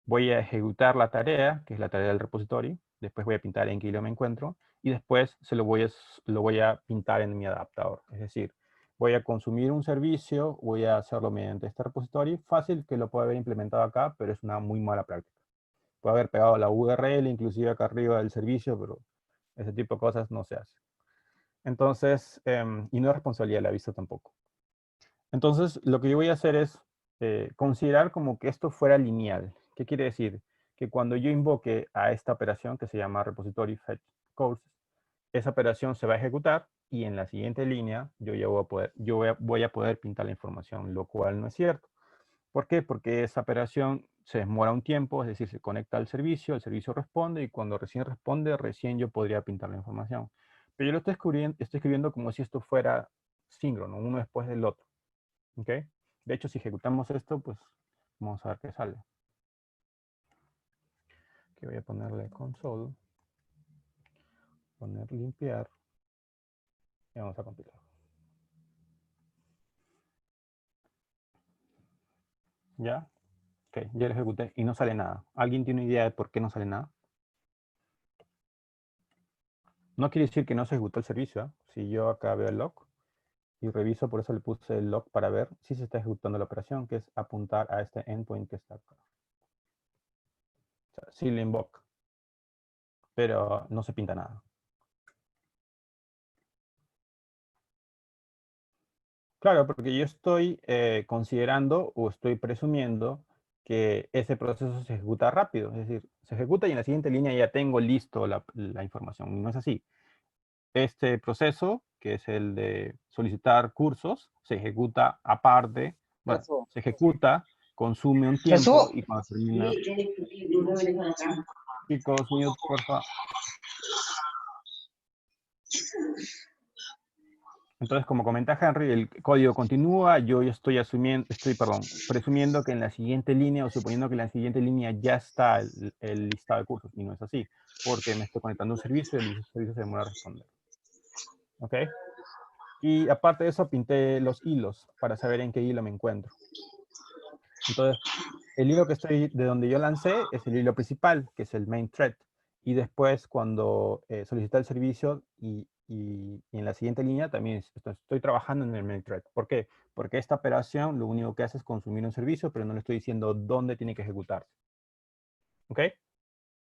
[SPEAKER 2] Voy a ejecutar la tarea, que es la tarea del repositorio. Después voy a pintar en qué hilo me encuentro. Y después lo voy a pintar en mi adaptador. Es decir, voy a consumir un servicio, voy a hacerlo mediante este repositorio. Fácil que lo pueda haber implementado acá, pero es una muy mala práctica. Puede haber pegado la URL, inclusive acá arriba del servicio, pero ese tipo de cosas no se hace. Entonces, y no es responsabilidad de la vista tampoco. Entonces, lo que yo voy a hacer es considerar como que esto fuera lineal. ¿Qué quiere decir? Que cuando yo invoque a esta operación que se llama repository fetch codes, esa operación se va a ejecutar y en la siguiente línea yo ya voy a poder pintar la información, lo cual no es cierto. ¿Por qué? Porque esa operación se demora un tiempo, es decir, se conecta al servicio, el servicio responde y cuando recién responde, recién yo podría pintar la información. Pero yo lo estoy escribiendo como si esto fuera síncrono, uno después del otro. ¿Ok? De hecho, si ejecutamos esto, pues vamos a ver qué sale. Aquí voy a ponerle console, poner limpiar. Y vamos a compilar. ¿Ya? Ok, ya lo ejecuté y no sale nada. ¿Alguien tiene idea de por qué no sale nada? No quiere decir que no se ejecutó el servicio, ¿eh? Si yo acá veo el log y reviso, por eso le puse el log para ver si se está ejecutando la operación, que es apuntar a este endpoint que está acá. O sea, sí lo invoca, pero no se pinta nada. Claro, porque yo estoy considerando o estoy presumiendo que ese proceso se ejecuta rápido. Es decir, se ejecuta y en la siguiente línea ya tengo listo la información. Y no es así. Este proceso, que es el de solicitar cursos, se ejecuta aparte. Bueno, se ejecuta, consume un tiempo y cuando termina... Chicos, mute, por favor. Entonces, como comenta Henry, el código continúa, yo estoy presumiendo que en la siguiente línea o suponiendo que en la siguiente línea ya está el listado de cursos, y no es así, porque me estoy conectando a un servicio y el servicio se demora a responder. ¿Ok? Y aparte de eso, pinté los hilos para saber en qué hilo me encuentro. Entonces, el hilo que estoy, de donde yo lancé, es el hilo principal, que es el main thread. Y después, cuando solicité el servicio y en la siguiente línea, también estoy trabajando en el main thread. ¿Por qué? Porque esta operación lo único que hace es consumir un servicio, pero no le estoy diciendo dónde tiene que ejecutarse. ¿Ok?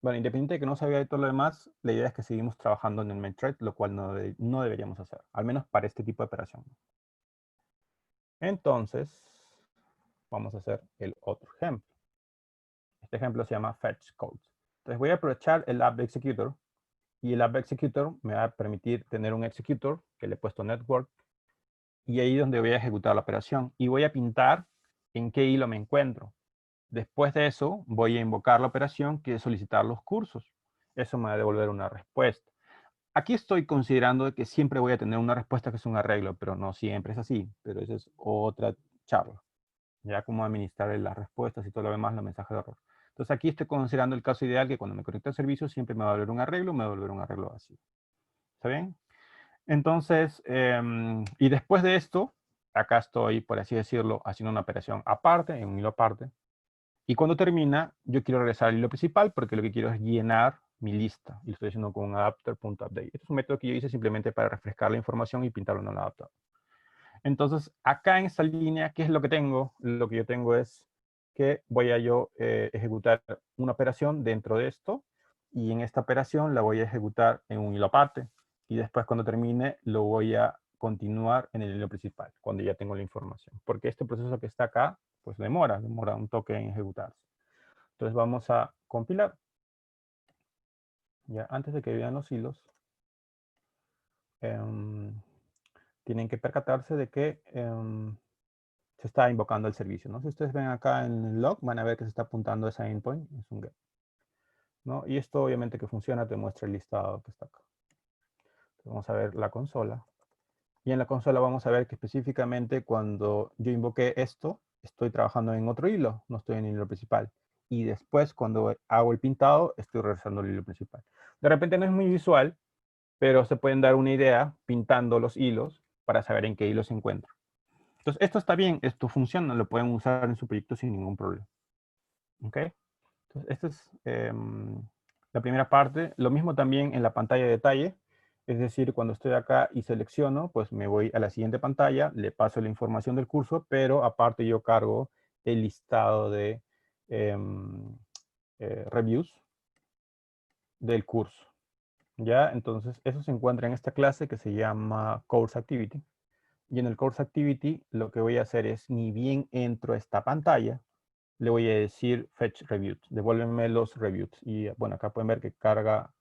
[SPEAKER 2] Bueno, independiente de que no sabía de todo lo demás, la idea es que seguimos trabajando en el main thread, lo cual no deberíamos hacer, al menos para este tipo de operación. Entonces, vamos a hacer el otro ejemplo. Este ejemplo se llama fetch code. Entonces voy a aprovechar el app executor y el app executor me va a permitir tener un executor que le he puesto network y ahí es donde voy a ejecutar la operación y voy a pintar en qué hilo me encuentro. Después de eso voy a invocar la operación que es solicitar los cursos. Eso me va a devolver una respuesta. Aquí estoy considerando que siempre voy a tener una respuesta que es un arreglo, pero no siempre es así. Pero esa es otra charla. Ya cómo administrar las respuestas y todo lo demás, los mensajes de error. Entonces aquí estoy considerando el caso ideal que cuando me conecto al servicio siempre me va a volver un arreglo, me va a volver un arreglo vacío. ¿Está bien? Entonces, y después de esto, acá estoy, por así decirlo, haciendo una operación aparte, en un hilo aparte. Y cuando termina, yo quiero regresar al hilo principal porque lo que quiero es llenar mi lista. Y lo estoy haciendo con un adapter.update. Este es un método que yo hice simplemente para refrescar la información y pintarlo en el adapter. Entonces, acá en esta línea, ¿qué es lo que tengo? Lo que yo tengo es que voy a yo ejecutar una operación dentro de esto y en esta operación la voy a ejecutar en un hilo aparte y después cuando termine lo voy a continuar en el hilo principal cuando ya tengo la información. Porque este proceso que está acá, pues demora un toque en ejecutarse. Entonces vamos a compilar. Ya antes de que vean los hilos, tienen que percatarse de que se está invocando el servicio, ¿no? Si ustedes ven acá en el log, van a ver que se está apuntando a esa endpoint, es un get, ¿no? Y esto obviamente que funciona, te muestra el listado que está acá. Entonces, vamos a ver la consola. Y en la consola vamos a ver que específicamente cuando yo invoqué esto, estoy trabajando en otro hilo, no estoy en el hilo principal. Y después cuando hago el pintado, estoy regresando al hilo principal. De repente no es muy visual, pero se pueden dar una idea pintando los hilos para saber en qué hilo se encuentra. Entonces, esto está bien, esto funciona, lo pueden usar en su proyecto sin ningún problema. ¿Ok? Entonces, esta es la primera parte. Lo mismo también en la pantalla de detalle. Es decir, cuando estoy acá y selecciono, pues me voy a la siguiente pantalla, le paso la información del curso, pero aparte yo cargo el listado de reviews del curso. ¿Ya? Entonces, eso se encuentra en esta clase que se llama Course Activity. Y en el Course Activity lo que voy a hacer es, ni bien entro a esta pantalla, le voy a decir fetch reviews, devuélveme los reviews. Y bueno, acá pueden ver que carga,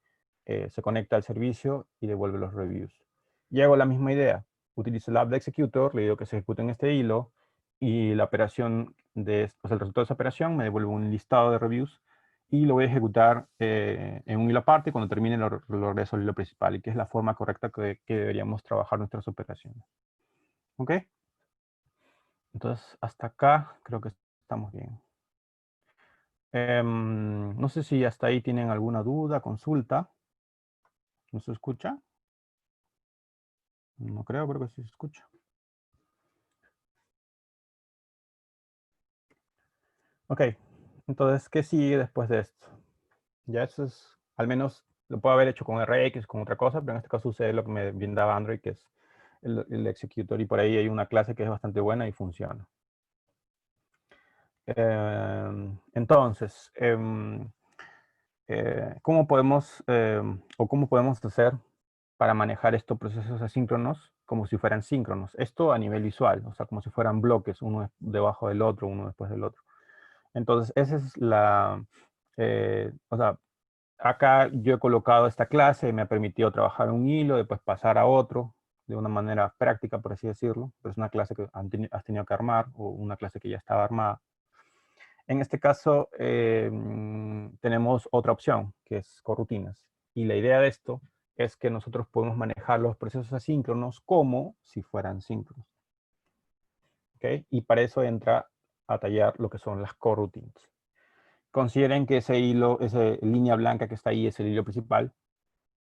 [SPEAKER 2] se conecta al servicio y devuelve los reviews. Y hago la misma idea. Utilizo el app de executor, le digo que se ejecute en este hilo y la operación el resultado de esa operación me devuelve un listado de reviews y lo voy a ejecutar en un hilo aparte. Cuando termine lo regreso al hilo principal y que es la forma correcta que deberíamos trabajar nuestras operaciones. ¿Ok? Entonces, hasta acá creo que estamos bien. No sé si hasta ahí tienen alguna duda, consulta. ¿No se escucha? No creo que sí se escucha. Ok, entonces, ¿qué sigue después de esto? Ya eso es, al menos lo puedo haber hecho con RX, con otra cosa, pero en este caso usé lo que me brindaba Android, que es el executor, y por ahí hay una clase que es bastante buena y funciona. Entonces, ¿cómo podemos cómo podemos hacer para manejar estos procesos asíncronos como si fueran síncronos? Esto a nivel visual, o sea, como si fueran bloques, uno debajo del otro, uno después del otro. Entonces, esa es o sea, acá yo he colocado esta clase, me ha permitido trabajar un hilo, después pasar a otro, de una manera práctica, por así decirlo, pero es una clase que has tenido que armar, o una clase que ya estaba armada. En este caso, tenemos otra opción, que es corrutinas. Y la idea de esto es que nosotros podemos manejar los procesos asíncronos como si fueran síncronos. ¿Okay? Y para eso entra a tallar lo que son las coroutines. Consideren que ese hilo, esa línea blanca que está ahí es el hilo principal,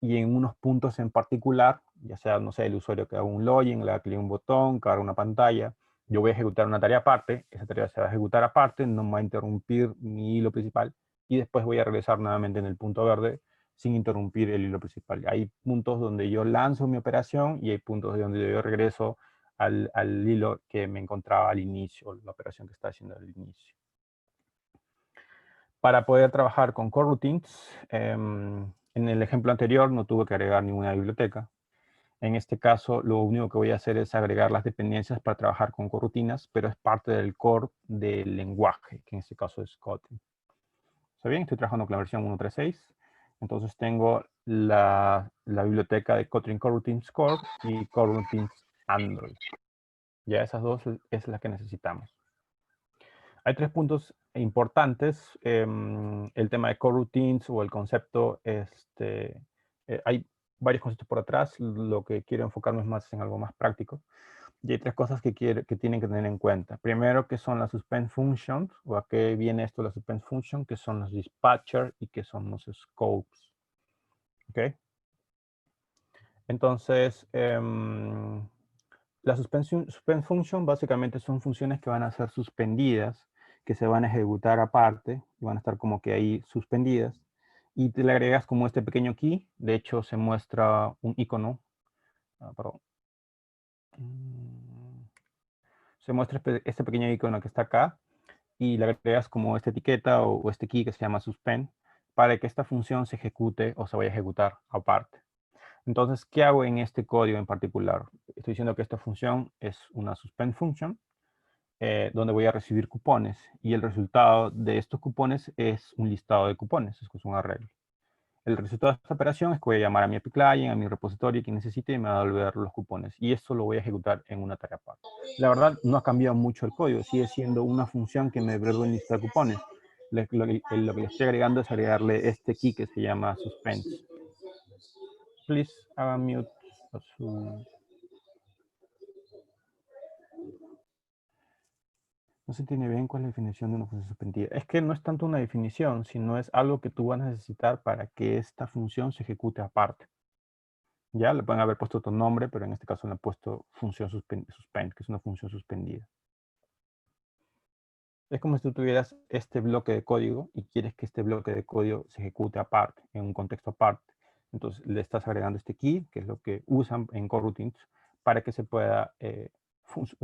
[SPEAKER 2] y en unos puntos en particular, ya sea, no sé, el usuario que haga un login, le da clic un botón, carga una pantalla, yo voy a ejecutar una tarea aparte, esa tarea se va a ejecutar aparte, no me va a interrumpir mi hilo principal, y después voy a regresar nuevamente en el punto verde sin interrumpir el hilo principal. Hay puntos donde yo lanzo mi operación y hay puntos donde yo regreso al hilo que me encontraba al inicio, la operación que estaba haciendo al inicio. Para poder trabajar con coroutines, en el ejemplo anterior no tuve que agregar ninguna biblioteca. En este caso, lo único que voy a hacer es agregar las dependencias para trabajar con corrutinas, pero es parte del core del lenguaje, que en este caso es Kotlin. ¿Está bien? Estoy trabajando con la versión 1.3.6. Entonces tengo la biblioteca de Kotlin Coroutines Core y Coroutines Android. Ya esas dos es la que necesitamos. Hay tres puntos importantes. El tema de coroutines o el concepto, hay varios conceptos por atrás. Lo que quiero enfocarme es más en algo más práctico. Y hay tres cosas que tienen que tener en cuenta. Primero, que son las suspend functions, o a qué viene esto la suspend function, que son los dispatcher y que son los scopes. ¿Ok? Entonces, la suspend function básicamente son funciones que van a ser suspendidas, que se van a ejecutar aparte, y van a estar como que ahí suspendidas, y te le agregas como este pequeño key. De hecho, se muestra un icono, perdón. Se muestra este pequeño icono que está acá, y le agregas como esta etiqueta o este key que se llama suspend, para que esta función se ejecute o se vaya a ejecutar aparte. Entonces, ¿qué hago en este código en particular? Estoy diciendo que esta función es una suspend function, donde voy a recibir cupones, y el resultado de estos cupones es un listado de cupones, es un arreglo. El resultado de esta operación es que voy a llamar a mi API Client, a mi repositorio que necesite, y me va a devolver los cupones. Y esto lo voy a ejecutar en una tarea aparte. La verdad, no ha cambiado mucho el código. Sigue siendo una función que me devuelve un listado de cupones. Lo que le estoy agregando es agregarle este key que se llama suspense. Please, haga mute a su... No se entiende bien cuál es la definición de una función suspendida. Es que no es tanto una definición, sino es algo que tú vas a necesitar para que esta función se ejecute aparte. Ya le pueden haber puesto otro nombre, pero en este caso le han puesto función suspend, que es una función suspendida. Es como si tú tuvieras este bloque de código y quieres que este bloque de código se ejecute aparte, en un contexto aparte. Entonces le estás agregando este key, que es lo que usan en coroutines, para que se pueda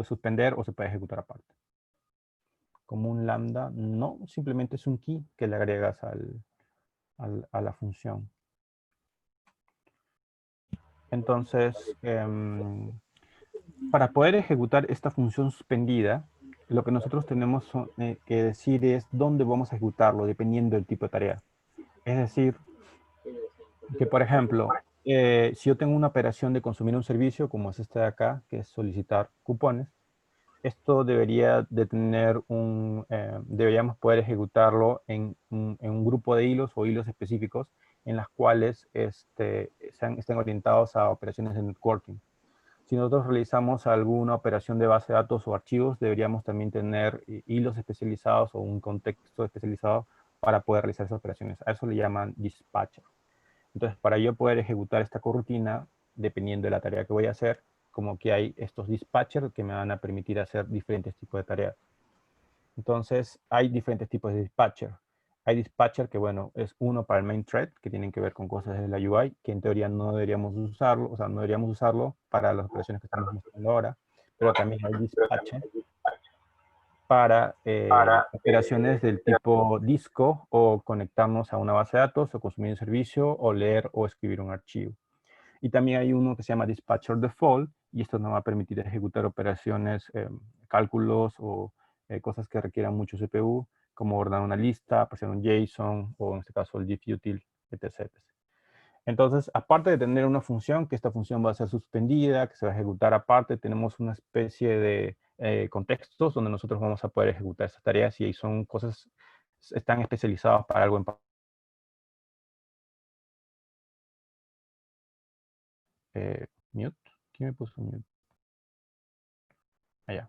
[SPEAKER 2] suspender o se pueda ejecutar aparte. Como un lambda, no, simplemente es un key que le agregas a la función. Entonces, para poder ejecutar esta función suspendida, lo que nosotros tenemos que decir es dónde vamos a ejecutarlo, dependiendo del tipo de tarea. Es decir, que por ejemplo, si yo tengo una operación de consumir un servicio, como es esta de acá, que es solicitar cupones, esto debería de tener deberíamos poder ejecutarlo en un grupo de hilos o hilos específicos en las cuales estén orientados a operaciones de networking. Si nosotros realizamos alguna operación de base de datos o archivos, deberíamos también tener hilos especializados o un contexto especializado para poder realizar esas operaciones. A eso le llaman dispatcher. Entonces, para yo poder ejecutar esta corrutina, dependiendo de la tarea que voy a hacer, como que hay estos dispatchers que me van a permitir hacer diferentes tipos de tareas. Entonces, hay diferentes tipos de dispatcher. Hay dispatcher que, bueno, es uno para el main thread, que tienen que ver con cosas de la UI, que en teoría no deberíamos usarlo, o sea, no deberíamos usarlo para las operaciones que estamos mostrando ahora, pero también hay dispatcher para operaciones del tipo disco o conectarnos a una base de datos o consumir un servicio o leer o escribir un archivo. Y también hay uno que se llama dispatcher default y esto nos va a permitir ejecutar operaciones, cálculos o cosas que requieran mucho CPU, como ordenar una lista, pasar un JSON o en este caso el difutil, etc. Entonces, aparte de tener una función, que esta función va a ser suspendida, que se va a ejecutar aparte, tenemos una especie de contextos donde nosotros vamos a poder ejecutar estas tareas y ahí son cosas, están especializadas para algo en mute. ¿Quién me puso mute? Allá.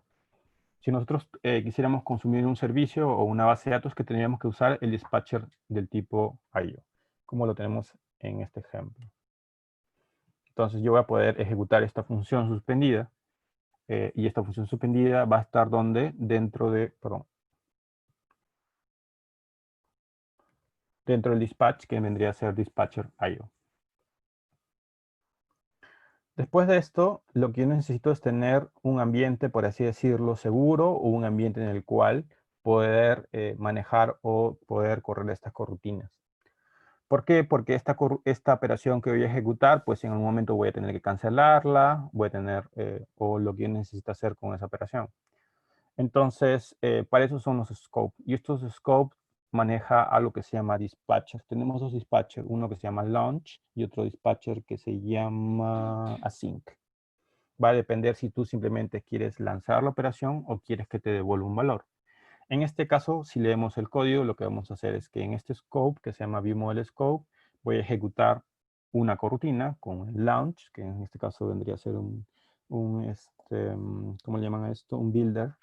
[SPEAKER 2] Si nosotros quisiéramos consumir un servicio o una base de datos, que tendríamos que usar el dispatcher del tipo IO, como lo tenemos en este ejemplo. Entonces yo voy a poder ejecutar esta función suspendida y esta función suspendida va a estar donde dentro de, perdón, dentro del dispatch que vendría a ser dispatcher IO. Después de esto, lo que yo necesito es tener un ambiente, por así decirlo, seguro o un ambiente en el cual poder manejar o poder correr estas corrutinas. ¿Por qué? Porque esta operación que voy a ejecutar, pues en algún momento voy a tener que cancelarla, voy a tener, o lo que yo necesito hacer con esa operación. Entonces, para eso son los scopes. Y estos scopes maneja algo que se llama dispatcher. Tenemos dos dispatchers, uno que se llama launch y otro dispatcher que se llama async. Va a depender si tú simplemente quieres lanzar la operación o quieres que te devuelva un valor. En este caso, si leemos el código, lo que vamos a hacer es que en este scope, que se llama viewModelScope, voy a ejecutar una coroutine con el launch, que en este caso vendría a ser ¿cómo le llaman a esto? Un builder.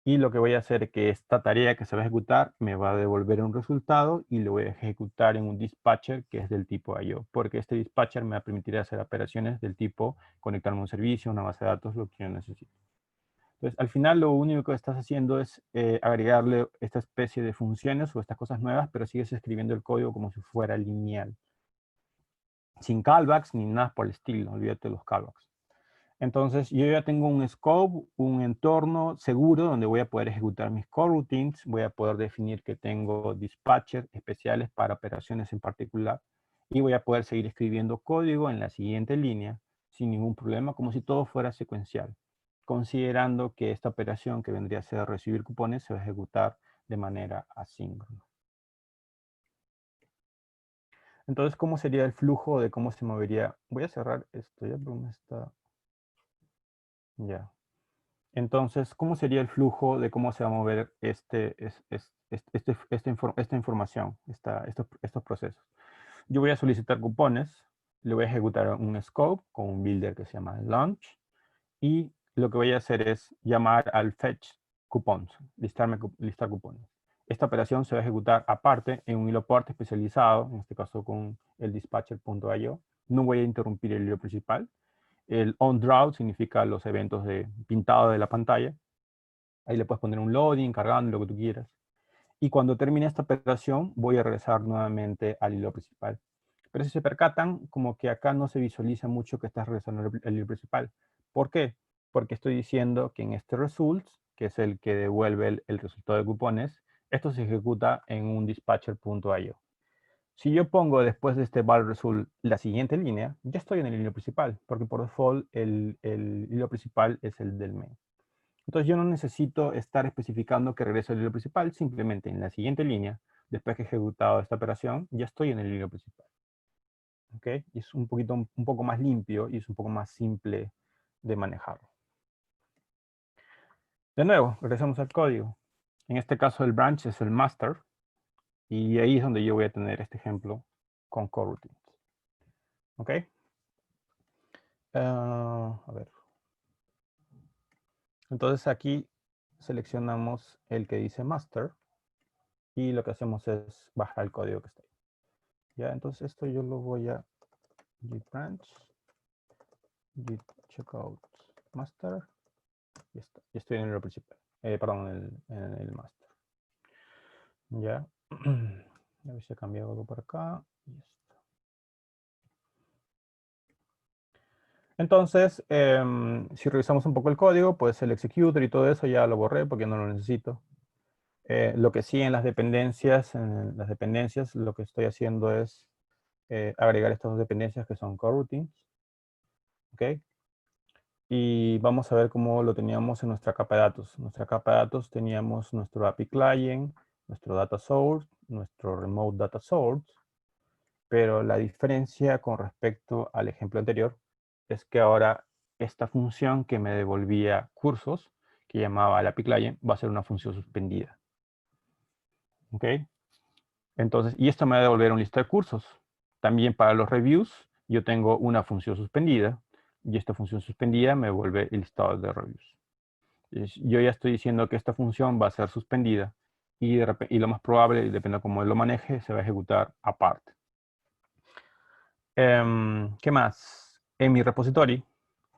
[SPEAKER 2] Y lo que voy a hacer es que esta tarea que se va a ejecutar me va a devolver un resultado y lo voy a ejecutar en un dispatcher que es del tipo IO, porque este dispatcher me va a permitir hacer operaciones del tipo conectarme a un servicio, una base de datos, lo que yo necesito. Entonces, al final lo único que estás haciendo es agregarle esta especie de funciones o estas cosas nuevas, pero sigues escribiendo el código como si fuera lineal. Sin callbacks ni nada por el estilo, olvídate de los callbacks. Entonces, yo ya tengo un scope, un entorno seguro donde voy a poder ejecutar mis coroutines, voy a poder definir que tengo dispatchers especiales para operaciones en particular y voy a poder seguir escribiendo código en la siguiente línea sin ningún problema, como si todo fuera secuencial, considerando que esta operación que vendría a ser recibir cupones se va a ejecutar de manera asíncrona. Entonces, ¿cómo sería el flujo de cómo se movería? Voy a cerrar esto, ya, pero me está... Ya. Entonces, ¿cómo sería el flujo de cómo se va a mover esta información, estos procesos? Yo voy a solicitar cupones, le voy a ejecutar un scope con un builder que se llama launch, y lo que voy a hacer es llamar al fetch coupons, listar cupones. Esta operación se va a ejecutar aparte en un hilo port especializado, en este caso con el dispatcher.io. No voy a interrumpir el hilo principal. El onDraw significa los eventos de pintado de la pantalla. Ahí le puedes poner un loading, cargando, lo que tú quieras. Y cuando termine esta operación, voy a regresar nuevamente al hilo principal. Pero si se percatan, como que acá no se visualiza mucho que estás regresando al hilo principal. ¿Por qué? Porque estoy diciendo que en este results, que es el que devuelve el resultado de cupones, esto se ejecuta en un dispatcher.io. Si yo pongo después de este val result la siguiente línea, ya estoy en el hilo principal, porque por default el hilo principal es el del main. Entonces yo no necesito estar especificando que regrese al hilo principal, simplemente en la siguiente línea, después que he ejecutado esta operación, ya estoy en el hilo principal. ¿Ok? Y es un poco más limpio y es un poco más simple de manejar. De nuevo, regresamos al código. En este caso el branch es el master, y ahí es donde yo voy a tener este ejemplo con coroutines. ¿Ok? A ver. Entonces aquí seleccionamos el que dice master y lo que hacemos es bajar el código que está ahí. Ya, entonces esto yo lo voy a git branch git checkout master. Ya está. Ya estoy en el hilo principal. Perdón, en el master. Ya. A ver si he cambiado algo por acá. Y esto. Entonces, si revisamos un poco el código, pues el executor y todo eso ya lo borré porque no lo necesito. Lo que sí en las dependencias, lo que estoy haciendo es agregar estas dos dependencias que son coroutines. ¿Ok? Y vamos a ver cómo lo teníamos en nuestra capa de datos. En nuestra capa de datos teníamos nuestro API Client, nuestro Data Source, nuestro Remote Data Source, pero la diferencia con respecto al ejemplo anterior es que ahora esta función que me devolvía cursos, que llamaba el API Client, va a ser una función suspendida. ¿Ok? Entonces, y esto me va a devolver un listado de cursos. También para los reviews, yo tengo una función suspendida, y esta función suspendida me devuelve el listado de reviews. Yo ya estoy diciendo que esta función va a ser suspendida, y lo más probable, depende de cómo lo maneje, se va a ejecutar aparte. ¿Qué más? En mi repository,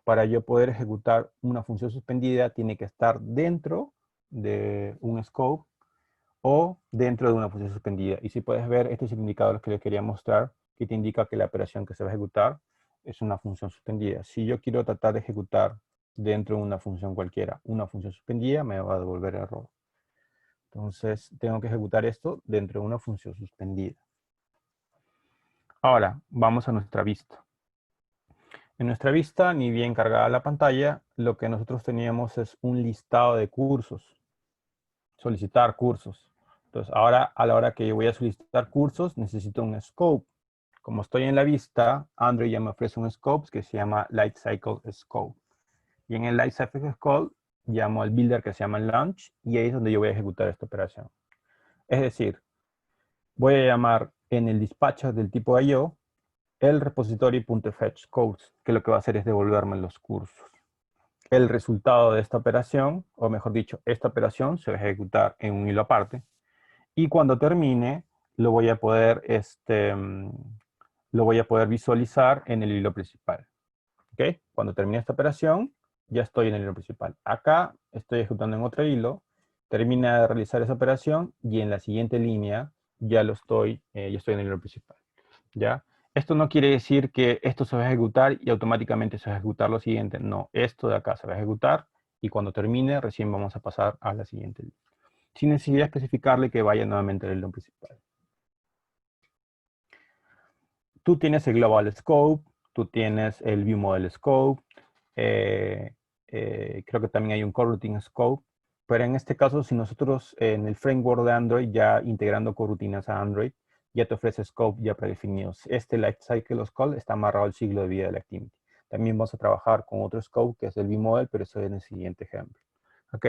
[SPEAKER 2] para yo poder ejecutar una función suspendida, tiene que estar dentro de un scope o dentro de una función suspendida. Y si puedes ver, este es el indicador que les quería mostrar, que te indica que la operación que se va a ejecutar es una función suspendida. Si yo quiero tratar de ejecutar dentro de una función cualquiera, una función suspendida, me va a devolver error. Entonces, tengo que ejecutar esto dentro de una función suspendida. Ahora, vamos a nuestra vista. En nuestra vista, ni bien cargada la pantalla, lo que nosotros teníamos es un listado de cursos. Solicitar cursos. Entonces, ahora a la hora que yo voy a solicitar cursos, necesito un scope. Como estoy en la vista, Android ya me ofrece un scope que se llama Lifecycle Scope. Y en el Lifecycle Scope llamo al builder que se llama Launch y ahí es donde yo voy a ejecutar esta operación. Es decir, voy a llamar en el dispatcher del tipo IO el repository.fetch codes, que lo que va a hacer es devolverme los cursos. El resultado de esta operación, o mejor dicho, esta operación se va a ejecutar en un hilo aparte. Y cuando termine, lo voy a poder visualizar en el hilo principal. ¿Ok? Cuando termine esta operación, ya estoy en el hilo principal. Acá estoy ejecutando en otro hilo, termina de realizar esa operación y en la siguiente línea ya estoy en el hilo principal. ¿Ya? Esto no quiere decir que esto se va a ejecutar y automáticamente se va a ejecutar lo siguiente. No, esto de acá se va a ejecutar y cuando termine recién vamos a pasar a la siguiente línea. Sin necesidad de especificarle que vaya nuevamente al hilo principal. Tú tienes el Global Scope, tú tienes el View Model Scope, creo que también hay un Coroutine Scope, pero en este caso, si nosotros en el framework de Android, ya integrando corutinas a Android, ya te ofrece scope ya predefinidos. Este Lifecycle Scope está amarrado al ciclo de vida de la activity. También vamos a trabajar con otro scope, que es el View Model, pero eso es en el siguiente ejemplo. ¿Ok?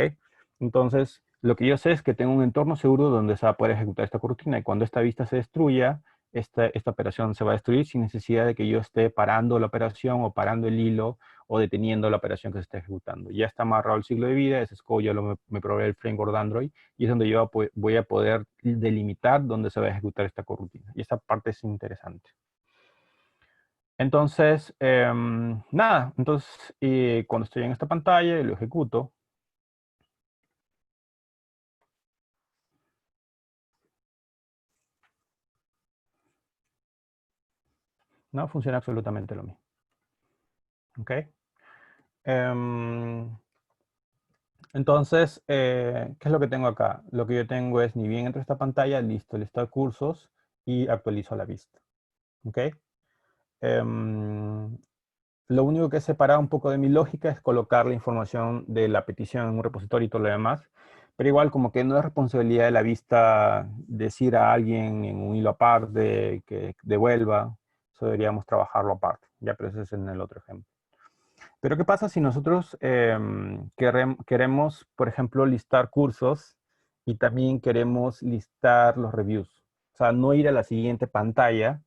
[SPEAKER 2] Entonces, lo que yo sé es que tengo un entorno seguro donde se va a poder ejecutar esta coroutine y cuando esta vista se destruya, esta operación se va a destruir sin necesidad de que yo esté parando la operación o parando el hilo o deteniendo la operación que se está ejecutando. Ya está amarrado el ciclo de vida, ese scope ya me provee el framework de Android y es donde yo voy a poder delimitar dónde se va a ejecutar esta coroutine. Y esta parte es interesante. Entonces, nada, entonces cuando estoy en esta pantalla lo ejecuto. No funciona absolutamente lo mismo. ¿Ok? Entonces, ¿qué es lo que tengo acá? Lo que yo tengo es, ni bien entro a esta pantalla, listo, lista de cursos y actualizo la vista. ¿Ok? Lo único que he separado un poco de mi lógica es colocar la información de la petición en un repositorio y todo lo demás. Pero igual, como que no es responsabilidad de la vista decir a alguien en un hilo aparte que devuelva. Eso deberíamos trabajarlo aparte. Ya, pero eso es en el otro ejemplo. Pero ¿qué pasa si nosotros queremos, por ejemplo, listar cursos y también queremos listar los reviews? O sea, no ir a la siguiente pantalla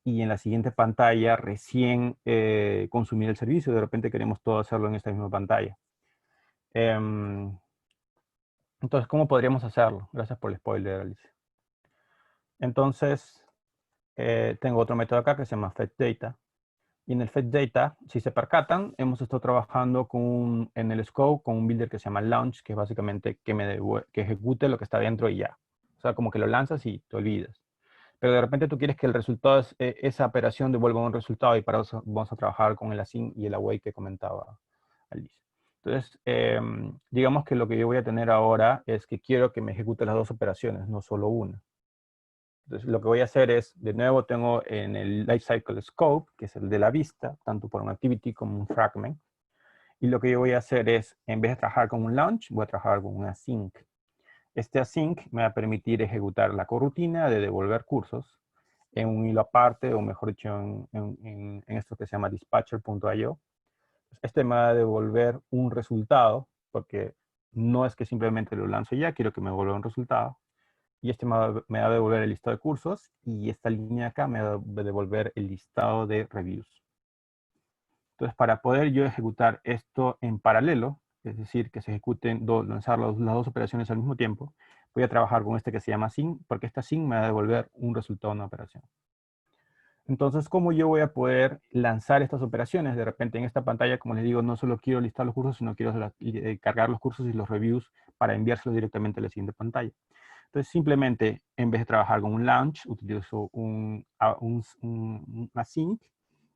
[SPEAKER 2] y en la siguiente pantalla recién consumir el servicio. De repente queremos todo hacerlo en esta misma pantalla. Entonces, ¿cómo podríamos hacerlo? Gracias por el spoiler, Alicia. Entonces, tengo otro método acá que se llama fetchData. Y en el Fetch Data, si se percatan, hemos estado trabajando en el scope con un builder que se llama launch, que es básicamente que ejecute lo que está dentro y ya. O sea, como que lo lanzas y te olvidas. Pero de repente tú quieres que el resultado, esa operación devuelva un resultado, y para eso vamos a trabajar con el async y el await que comentaba Alice. Entonces, digamos que lo que yo voy a tener ahora es que quiero que me ejecute las dos operaciones, no solo una. Entonces, lo que voy a hacer es, de nuevo, tengo en el Lifecycle Scope, que es el de la vista, tanto por un activity como un fragment. Y lo que yo voy a hacer es, en vez de trabajar con un launch, voy a trabajar con un async. Este async me va a permitir ejecutar la corrutina de devolver cursos en un hilo aparte, o mejor dicho, en esto que se llama dispatcher.io. Este me va a devolver un resultado, porque no es que simplemente lo lanzo ya, quiero que me devuelva un resultado. Y este me va a devolver el listado de cursos, y esta línea acá me va a devolver el listado de reviews. Entonces, para poder yo ejecutar esto en paralelo, es decir, que se ejecuten, lanzar las dos operaciones al mismo tiempo, voy a trabajar con este que se llama sync, porque esta sync me va a devolver un resultado de una operación. Entonces, ¿cómo yo voy a poder lanzar estas operaciones? De repente en esta pantalla, como les digo, no solo quiero listar los cursos, sino quiero cargar los cursos y los reviews para enviárselos directamente a la siguiente pantalla. Entonces, simplemente, en vez de trabajar con un launch, utilizo un async,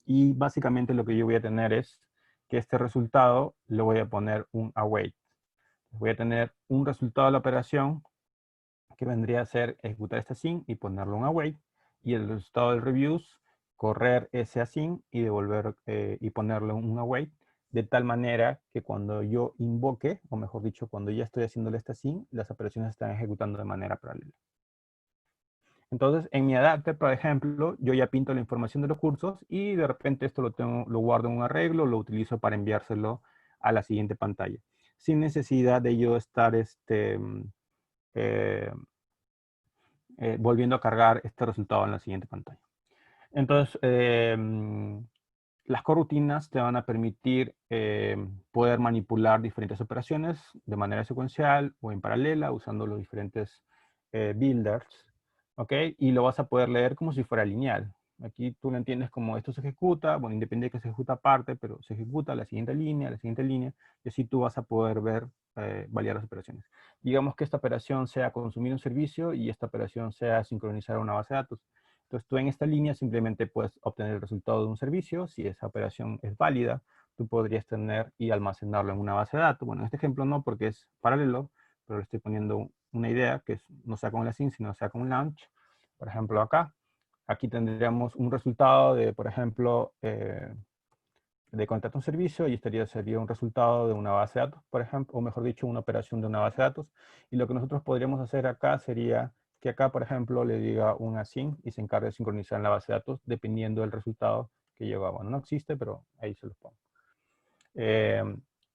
[SPEAKER 2] y básicamente lo que yo voy a tener es que este resultado le voy a poner un await. Voy a tener un resultado de la operación que vendría a ser ejecutar este async y ponerlo un await, y el resultado del reviews, correr ese async y devolver y ponerlo un await, de tal manera que cuando yo invoque, o mejor dicho, cuando ya estoy haciéndole este async, las operaciones están ejecutando de manera paralela. Entonces, en mi adapter, por ejemplo, yo ya pinto la información de los cursos, y de repente esto lo guardo en un arreglo, lo utilizo para enviárselo a la siguiente pantalla, sin necesidad de yo estar eh, volviendo a cargar este resultado en la siguiente pantalla. Entonces, las corrutinas te van a permitir poder manipular diferentes operaciones de manera secuencial o en paralela, usando los diferentes builders, ¿ok? Y lo vas a poder leer como si fuera lineal. Aquí tú lo entiendes como esto se ejecuta, bueno, independiente de que se ejecuta aparte, pero se ejecuta la siguiente línea, y así tú vas a poder ver, validar las operaciones. Digamos que esta operación sea consumir un servicio, y esta operación sea sincronizar una base de datos. Entonces tú en esta línea simplemente puedes obtener el resultado de un servicio. Si esa operación es válida, tú podrías tener y almacenarlo en una base de datos. Bueno, en este ejemplo no, porque es paralelo, pero le estoy poniendo una idea que no sea con el async, sino sea con un launch. Por ejemplo, aquí tendríamos un resultado de, por ejemplo, de contratar un servicio, y sería un resultado de una base de datos, por ejemplo, o mejor dicho, una operación de una base de datos. Y lo que nosotros podríamos hacer acá sería que acá, por ejemplo, le diga un async y se encargue de sincronizar en la base de datos dependiendo del resultado que llegaba. Bueno, no existe, pero ahí se los pongo.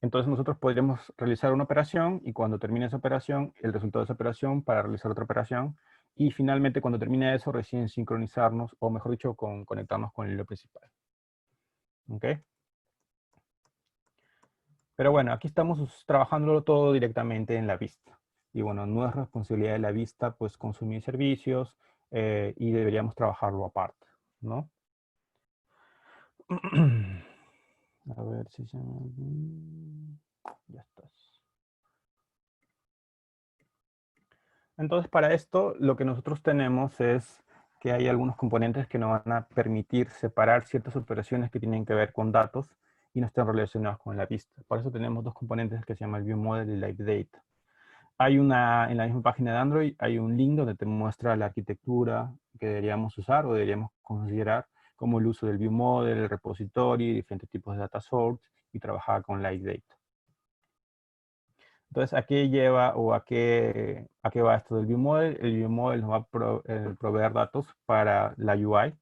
[SPEAKER 2] Entonces nosotros podríamos realizar una operación, y cuando termine esa operación, el resultado de esa operación para realizar otra operación, y finalmente cuando termine eso, recién sincronizarnos, o mejor dicho, conectarnos con el hilo principal. ¿Ok? Pero bueno, aquí estamos trabajándolo todo directamente en la vista. Y bueno, no es responsabilidad de la vista, pues, consumir servicios, y deberíamos trabajarlo aparte, ¿no? A ver si se ya estás. Entonces, para esto, lo que nosotros tenemos es que hay algunos componentes que nos van a permitir separar ciertas operaciones que tienen que ver con datos y no están relacionados con la vista. Por eso tenemos dos componentes que se llaman el ViewModel y LiveData. En la misma página de Android, hay un link donde te muestra la arquitectura que deberíamos usar o deberíamos considerar, como el uso del ViewModel, el repository, diferentes tipos de data source, y trabajar con LiveData. Entonces, ¿a qué lleva o a qué va esto del ViewModel? El ViewModel nos va a proveer datos para la UI,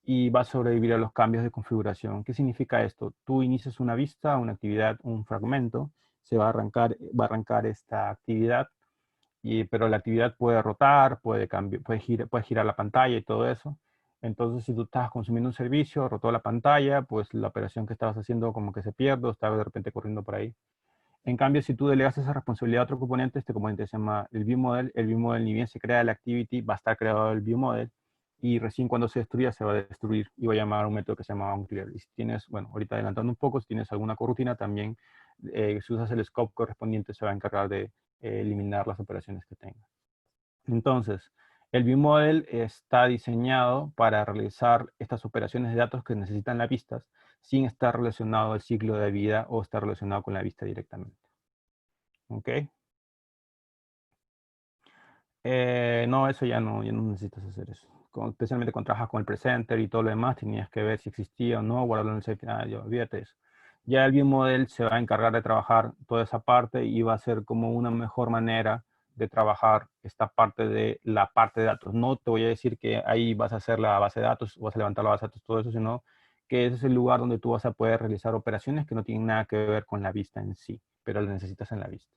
[SPEAKER 2] y va a sobrevivir a los cambios de configuración. ¿Qué significa esto? Tú inicias una vista, una actividad, un fragmento, va a arrancar esta actividad, pero la actividad puede rotar, puede girar la pantalla y todo eso. Entonces, si tú estás consumiendo un servicio, rotó la pantalla, pues la operación que estabas haciendo como que se pierde, o estaba de repente corriendo por ahí. En cambio, si tú delegas esa responsabilidad a otro componente, este componente se llama el ViewModel. El ViewModel, ni bien se crea la activity, va a estar creado el ViewModel, y recién cuando se destruya se va a destruir y va a llamar a un método que se llama onClear. Y si tienes, bueno, ahorita adelantando un poco, si tienes alguna coroutine también, si usas el scope correspondiente se va a encargar de eliminar las operaciones que tenga. Entonces, el ViewModel está diseñado para realizar estas operaciones de datos que necesitan las vistas sin estar relacionado al ciclo de vida o estar relacionado con la vista directamente. ¿Ok? No, eso ya no necesitas hacer eso. Especialmente cuando trabajas con el presenter y todo lo demás, tenías que ver si existía o no, guardarlo en el safe. Ya, olvídate de eso. Ya el ViewModel se va a encargar de trabajar toda esa parte y va a ser como una mejor manera de trabajar esta parte de la parte de datos. No te voy a decir que ahí vas a hacer la base de datos, vas a levantar la base de datos, todo eso, sino que ese es el lugar donde tú vas a poder realizar operaciones que no tienen nada que ver con la vista en sí, pero las necesitas en la vista.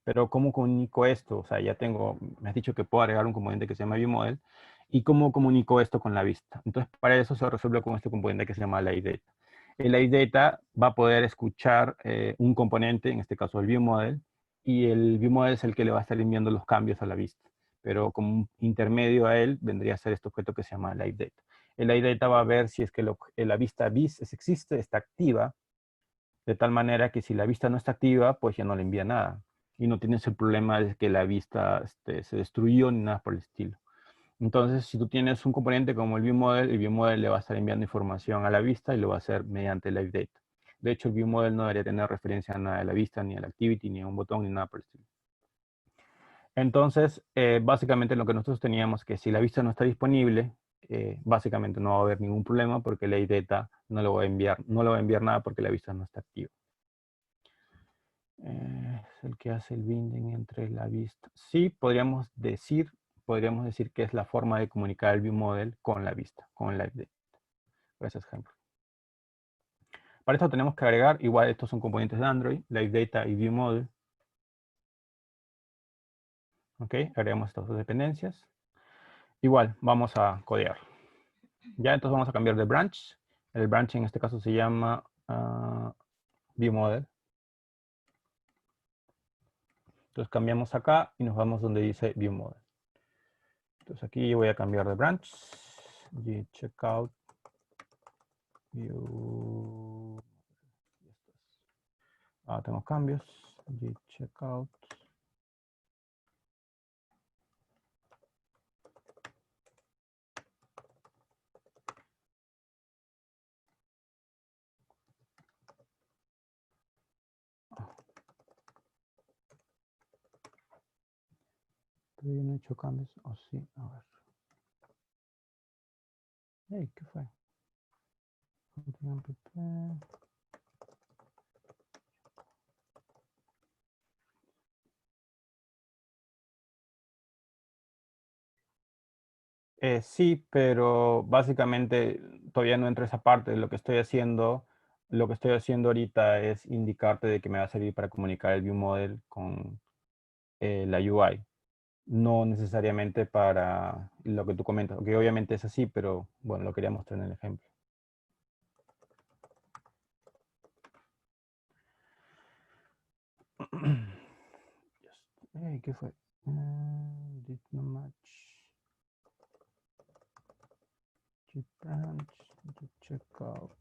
[SPEAKER 2] Pero ¿cómo comunico esto? O sea, ya tengo, me has dicho que puedo agregar un componente que se llama ViewModel. ¿Y cómo comunico esto con la vista? Entonces, para eso se resuelve con este componente que se llama LiveData. El LiveData va a poder escuchar un componente, en este caso el ViewModel, y el ViewModel es el que le va a estar enviando los cambios a la vista. Pero como un intermedio a él vendría a ser este objeto que se llama LiveData. El LiveData va a ver si es que la vista vis existe, está activa, de tal manera que si la vista no está activa, pues ya no le envía nada. Y no tienes el problema de que la vista se destruyó ni nada por el estilo. Entonces, si tú tienes un componente como el ViewModel le va a estar enviando información a la vista y lo va a hacer mediante LiveData. De hecho, el ViewModel no debería tener referencia a nada de la vista, ni a la activity, ni a un botón, ni nada por el estilo. Entonces, básicamente lo que nosotros teníamos que si la vista no está disponible, básicamente no va a haber ningún problema porque LiveData no le va a enviar nada porque la vista no está activa. Es el que hace el binding entre la vista. Sí, podríamos decir que es la forma de comunicar el ViewModel con la vista, con LiveData. Por ese ejemplo. Para esto tenemos que agregar, igual estos son componentes de Android, LiveData y ViewModel. Ok, agregamos estas dos dependencias. Igual, vamos a codear. Ya, entonces vamos a cambiar de branch. El branch en este caso se llama ViewModel. Entonces cambiamos acá y nos vamos donde dice ViewModel. Entonces aquí voy a cambiar de branch. Checkout. View. Tengo cambios. Checkout. Todavía no he hecho cambios. Oh, sí, a ver. Hey, ¿qué fue? Sí, pero básicamente todavía no entra esa parte. Lo que estoy haciendo ahorita es indicarte de que me va a servir para comunicar el ViewModel con la UI. No necesariamente para lo que tú comentas, que obviamente es así, pero bueno, lo quería mostrar en el ejemplo. Hey, ¿qué fue? Did not match. Branch, checkout.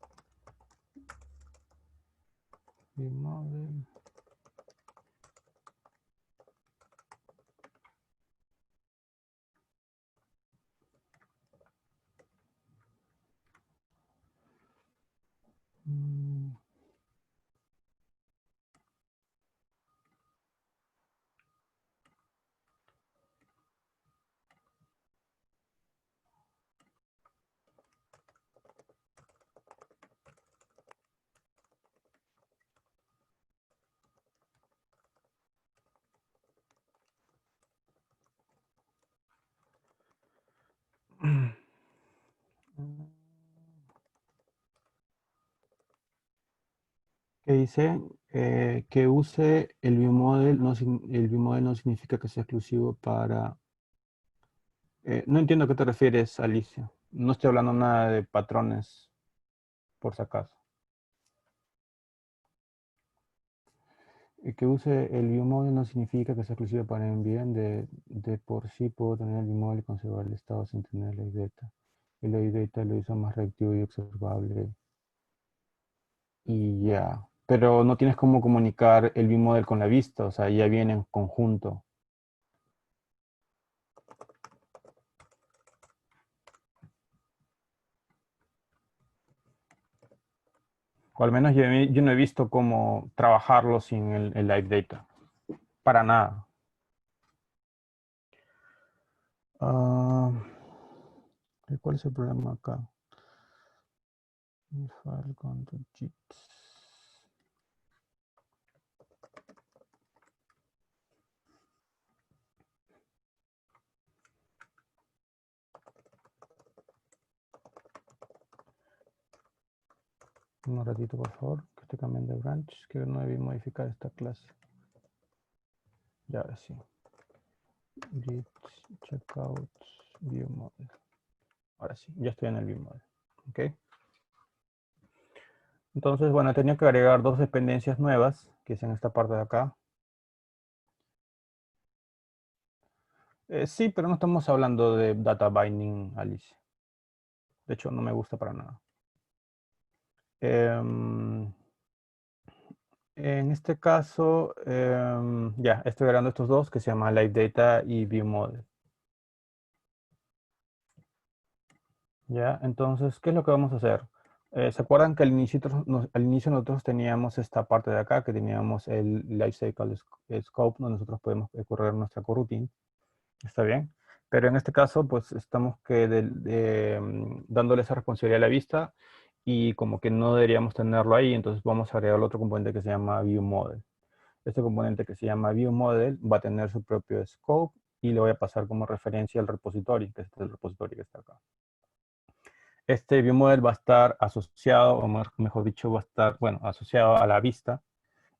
[SPEAKER 2] ViewModel. Que dice que use el ViewModel, el ViewModel no significa que sea exclusivo para... no entiendo a qué te refieres, Alicia. No estoy hablando nada de patrones, por si acaso. Que use el viewModel no significa que sea exclusivo para NVIDIA. De por sí puedo tener el viewModel y conservar el estado sin tener la data. El data lo hizo más reactivo y observable. Y ya. Pero no tienes cómo comunicar el viewModel con la vista. O sea, ya viene en conjunto. O al menos yo no he visto cómo trabajarlo sin el live data. Para nada. ¿Cuál es el problema acá? File content sheets. Un ratito, por favor, que estoy cambiando de branch, que no debí modificar esta clase. Ya, ahora sí. Git, checkout, viewModel. Ahora sí, ya estoy en el viewModel. ¿Ok? Entonces, bueno, he tenido que agregar dos dependencias nuevas, que es en esta parte de acá. Sí, pero no estamos hablando de data binding, Alice. De hecho, no me gusta para nada. En este caso, ya, estoy agregando estos dos que se llaman Live Data y viewModel. Ya, entonces, ¿qué es lo que vamos a hacer? ¿Se acuerdan que al inicio nosotros teníamos esta parte de acá, que teníamos el Lifecycle Scope, donde nosotros podemos correr nuestra coroutine? ¿Está bien? Pero en este caso, pues estamos dándole esa responsabilidad a la vista y como que no deberíamos tenerlo ahí, entonces vamos a agregar otro componente que se llama viewModel. Este componente que se llama viewModel va a tener su propio scope y le voy a pasar como referencia al repository, que este es el repository que está acá. Este viewModel va a estar asociado, o mejor dicho, va a estar, bueno, asociado a la vista.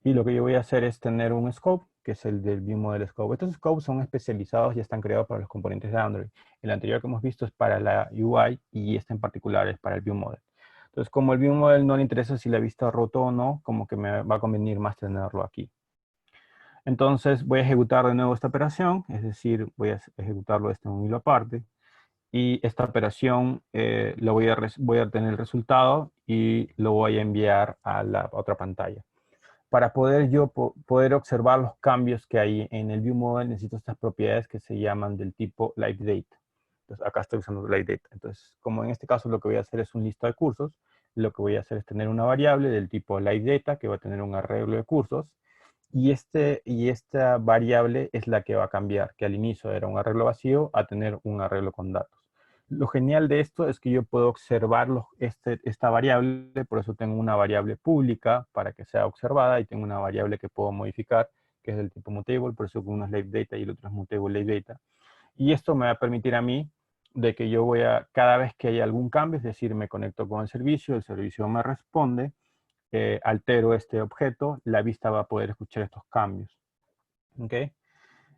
[SPEAKER 2] Y lo que yo voy a hacer es tener un scope, que es el del viewModel scope. Estos scopes son especializados y están creados para los componentes de Android. El anterior que hemos visto es para la UI y este en particular es para el viewModel. Entonces, como el viewModel no le interesa si la vista rotó o no, como que me va a convenir más tenerlo aquí. Entonces, voy a ejecutar de nuevo esta operación, es decir, voy a ejecutarlo en un hilo aparte. Y esta operación voy a tener el resultado y lo voy a enviar a la otra pantalla. Para poder poder observar los cambios que hay en el viewModel, necesito estas propiedades que se llaman del tipo LiveData. Entonces, acá estoy usando LiveData. Entonces, como en este caso lo que voy a hacer es un lista de cursos, lo que voy a hacer es tener una variable del tipo LiveData que va a tener un arreglo de cursos. Y esta variable es la que va a cambiar, que al inicio era un arreglo vacío a tener un arreglo con datos. Lo genial de esto es que yo puedo observar esta variable, por eso tengo una variable pública para que sea observada y tengo una variable que puedo modificar, que es del tipo mutable, por eso uno es LiveData y el otro es mutable LiveData. Y esto me va a permitir a mí de que yo cada vez que haya algún cambio, es decir, me conecto con el servicio me responde, altero este objeto, la vista va a poder escuchar estos cambios. ¿Ok?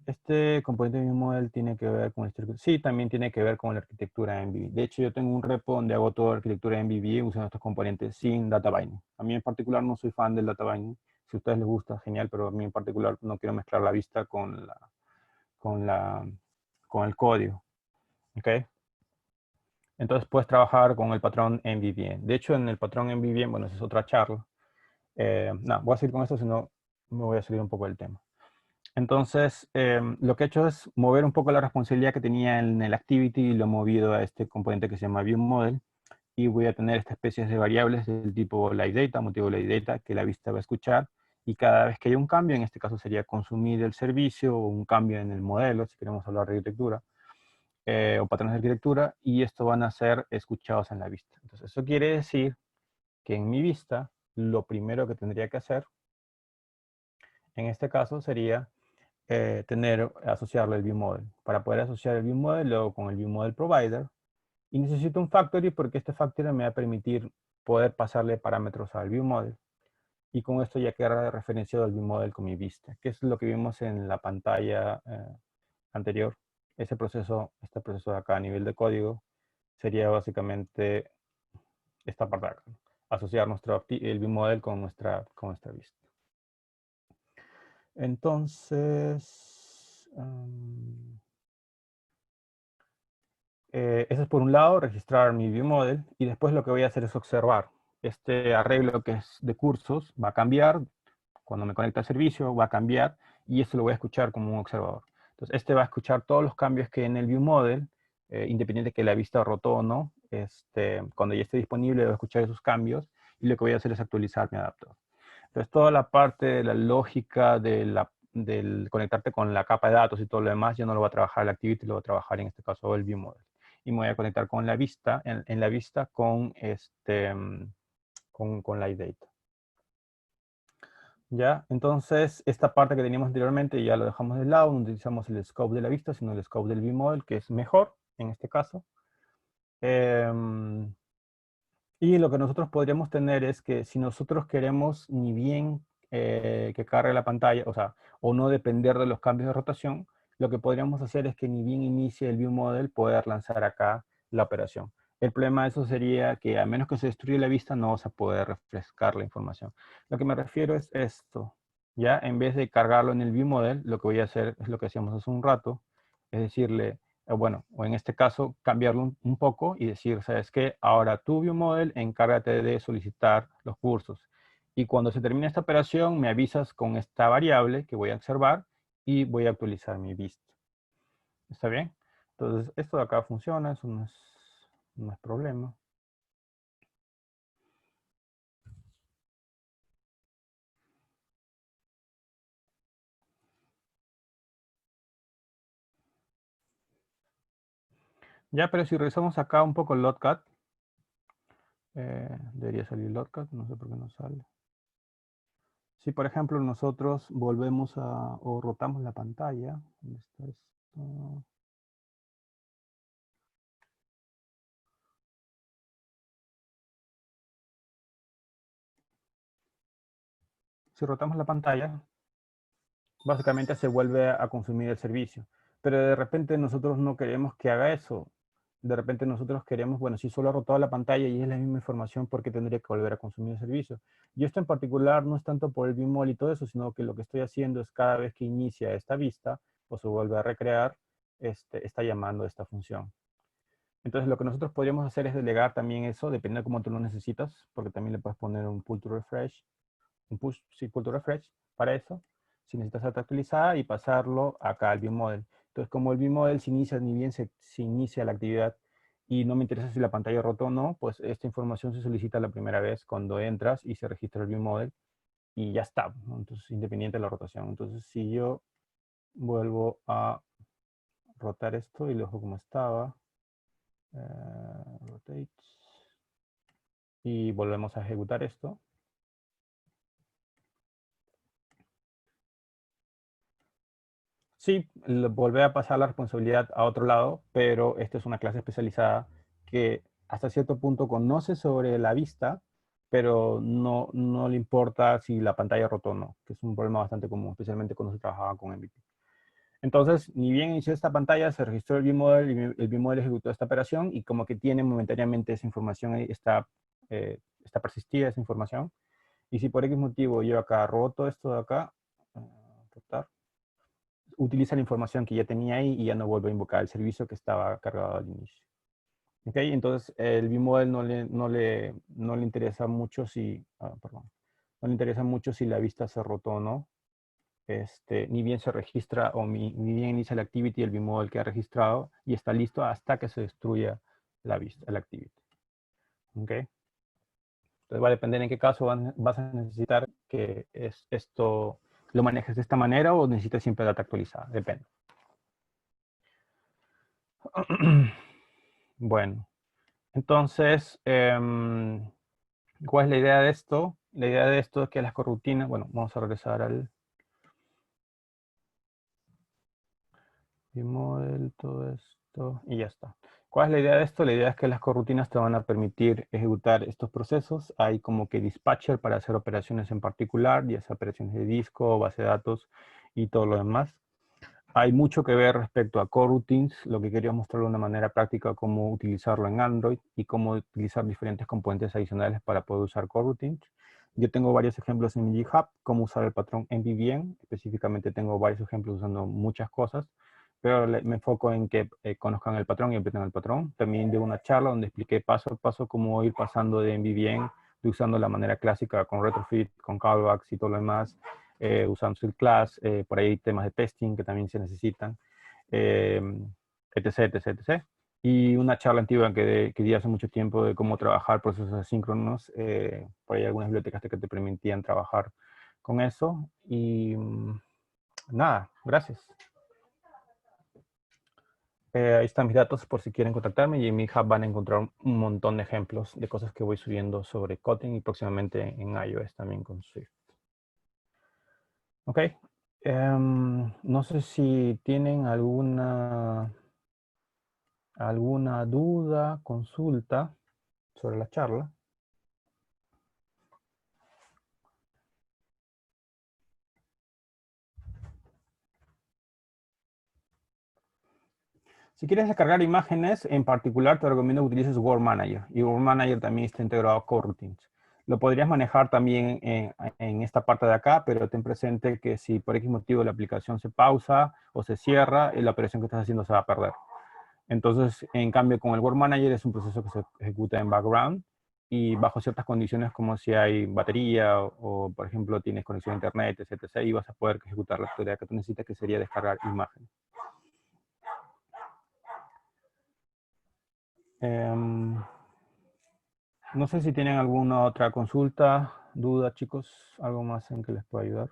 [SPEAKER 2] Este componente de viewModel tiene que ver con sí, también tiene que ver con la arquitectura MVB. De hecho, yo tengo un repo donde hago toda la arquitectura MVB usando estos componentes sin data binding. A mí en particular no soy fan del data binding. Si a ustedes les gusta, genial, pero a mí en particular no quiero mezclar la vista con el código. ¿Ok? Entonces puedes trabajar con el patrón MVVM. De hecho, en el patrón MVVM, bueno, esa es otra charla. No, voy a seguir con esto, si no me voy a salir un poco del tema. Entonces, lo que he hecho es mover un poco la responsabilidad que tenía en el activity y lo he movido a este componente que se llama viewModel y voy a tener esta especie de variables del tipo LiveData, motivo LiveData, que la vista va a escuchar y cada vez que haya un cambio, en este caso sería consumir el servicio o un cambio en el modelo, si queremos hablar de arquitectura, o patrones de arquitectura, y esto van a ser escuchados en la vista. Entonces, eso quiere decir que en mi vista, lo primero que tendría que hacer, en este caso, sería asociarle el viewModel. Para poder asociar el viewModel, luego con el viewModel provider, y necesito un factory porque este factory me va a permitir poder pasarle parámetros al viewModel. Y con esto ya queda referenciado el viewModel con mi vista, que es lo que vimos en la pantalla anterior. Este proceso de acá a nivel de código sería básicamente esta parte de acá, ¿no? Asociar el viewModel con nuestra vista. Entonces, eso es por un lado, registrar mi ViewModel, y después lo que voy a hacer es observar. Este arreglo que es de cursos va a cambiar, cuando me conecte al servicio va a cambiar, y esto lo voy a escuchar como un observador. Entonces, este va a escuchar todos los cambios que en el ViewModel, independiente de que la vista rotó o no, cuando ya esté disponible, va a escuchar esos cambios, y lo que voy a hacer es actualizar mi adaptador. Entonces, toda la parte de la lógica del conectarte con la capa de datos y todo lo demás, yo no lo voy a trabajar el Activity, lo voy a trabajar en este caso el ViewModel. Y me voy a conectar con la vista, en la vista con, con Live Data. ¿Ya? Entonces, esta parte que teníamos anteriormente ya lo dejamos de lado, no utilizamos el scope de la vista, sino el scope del ViewModel, que es mejor en este caso. Y lo que nosotros podríamos tener es que si nosotros queremos ni bien que cargue la pantalla, o sea, o no depender de los cambios de rotación, lo que podríamos hacer es que ni bien inicie el ViewModel, poder lanzar acá la operación. El problema de eso sería que a menos que se destruya la vista, no vas a poder refrescar la información. Lo que me refiero es esto. Ya, en vez de cargarlo en el ViewModel, lo que voy a hacer es lo que hacíamos hace un rato, es decirle, bueno, o en este caso, cambiarlo un poco y decir, ¿sabes qué? Ahora tu ViewModel, encárgate de solicitar los cursos. Y cuando se termine esta operación, me avisas con esta variable que voy a observar y voy a actualizar mi vista. ¿Está bien? Entonces, esto de acá funciona, eso no es problema. Ya, pero si revisamos acá un poco el Lotcat, debería salir Lotcat, no sé por qué no sale. Si, por ejemplo, nosotros volvemos o rotamos la pantalla, ¿dónde está esto? Si rotamos la pantalla, básicamente se vuelve a consumir el servicio. Pero de repente nosotros no queremos que haga eso. De repente nosotros queremos, bueno, si solo ha rotado la pantalla y es la misma información, ¿por qué tendría que volver a consumir el servicio? Y esto en particular no es tanto por el BIMOL y todo eso, sino que lo que estoy haciendo es cada vez que inicia esta vista o se vuelve a recrear, está llamando esta función. Entonces lo que nosotros podríamos hacer es delegar también eso, dependiendo de cómo tú lo necesitas, porque también le puedes poner un pull to refresh, un push, sí, pull to refresh para eso, si necesitas actualizar y pasarlo acá al ViewModel. Entonces, como el ViewModel se inicia, ni bien se inicia la actividad y no me interesa si la pantalla rotó o no, pues esta información se solicita la primera vez cuando entras y se registra el ViewModel y ya está, ¿no? Entonces, independiente de la rotación. Entonces, si yo vuelvo a rotar esto y lo dejo como estaba, rotate, y volvemos a ejecutar esto. Sí, volver a pasar la responsabilidad a otro lado, pero esta es una clase especializada que hasta cierto punto conoce sobre la vista, pero no le importa si la pantalla rotó o no, que es un problema bastante común, especialmente cuando se trabajaba con MVP. Entonces, ni bien inició esta pantalla, se registró el ViewModel y el ViewModel ejecutó esta operación y como que tiene momentáneamente esa información ahí, está persistida esa información. Y si por X motivo yo acá roto esto de acá, rotar, utiliza la información que ya tenía ahí y ya no vuelve a invocar el servicio que estaba cargado al inicio. ¿Ok? Entonces, el ViewModel no le interesa mucho si, perdón, no le interesa mucho si la vista se rotó o no. Ni bien se registra o ni bien inicia la activity, el ViewModel queda registrado y está listo hasta que se destruya la vista, la activity. ¿Ok? Entonces va a depender en qué caso vas a necesitar que esto lo manejes de esta manera o necesitas siempre data actualizada, depende. Bueno, entonces, ¿cuál es la idea de esto? La idea de esto es que las corrutinas, bueno, vamos a regresar al ViewModel, todo esto, y ya está. ¿Cuál es la idea de esto? La idea es que las corrutinas te van a permitir ejecutar estos procesos. Hay como que dispatcher para hacer operaciones en particular, ya sea operaciones de disco, base de datos y todo lo demás. Hay mucho que ver respecto a coroutines, lo que quería mostrar de una manera práctica cómo utilizarlo en Android y cómo utilizar diferentes componentes adicionales para poder usar coroutines. Yo tengo varios ejemplos en mi GitHub, cómo usar el patrón MVVM. Específicamente tengo varios ejemplos usando muchas cosas, pero me enfoco en que conozcan el patrón y aprendan el patrón. También de una charla donde expliqué paso a paso cómo ir pasando de MVVM, de usando la manera clásica con retrofit, con callbacks y todo lo demás, usando el class, por ahí temas de testing que también se necesitan, etc, etc, etc. Y una charla antigua que di hace mucho tiempo de cómo trabajar procesos asíncronos. Por ahí algunas bibliotecas que te permitían trabajar con eso. Y nada, gracias. Ahí están mis datos por si quieren contactarme, y en mi hub van a encontrar un montón de ejemplos de cosas que voy subiendo sobre Kotlin y próximamente en iOS también con Swift. Ok. No sé si tienen alguna duda, consulta sobre la charla. Si quieres descargar imágenes, en particular te recomiendo que utilices World Manager. Y World Manager también está integrado a Coroutines. Lo podrías manejar también en esta parte de acá, pero ten presente que si por X motivo la aplicación se pausa o se cierra, la operación que estás haciendo se va a perder. Entonces, en cambio, con el World Manager es un proceso que se ejecuta en background y bajo ciertas condiciones como si hay batería o por ejemplo, tienes conexión a internet, etc. Y vas a poder ejecutar la tarea que tú necesitas, que sería descargar imágenes. No sé si tienen alguna otra consulta, duda, chicos, algo más en que les pueda ayudar.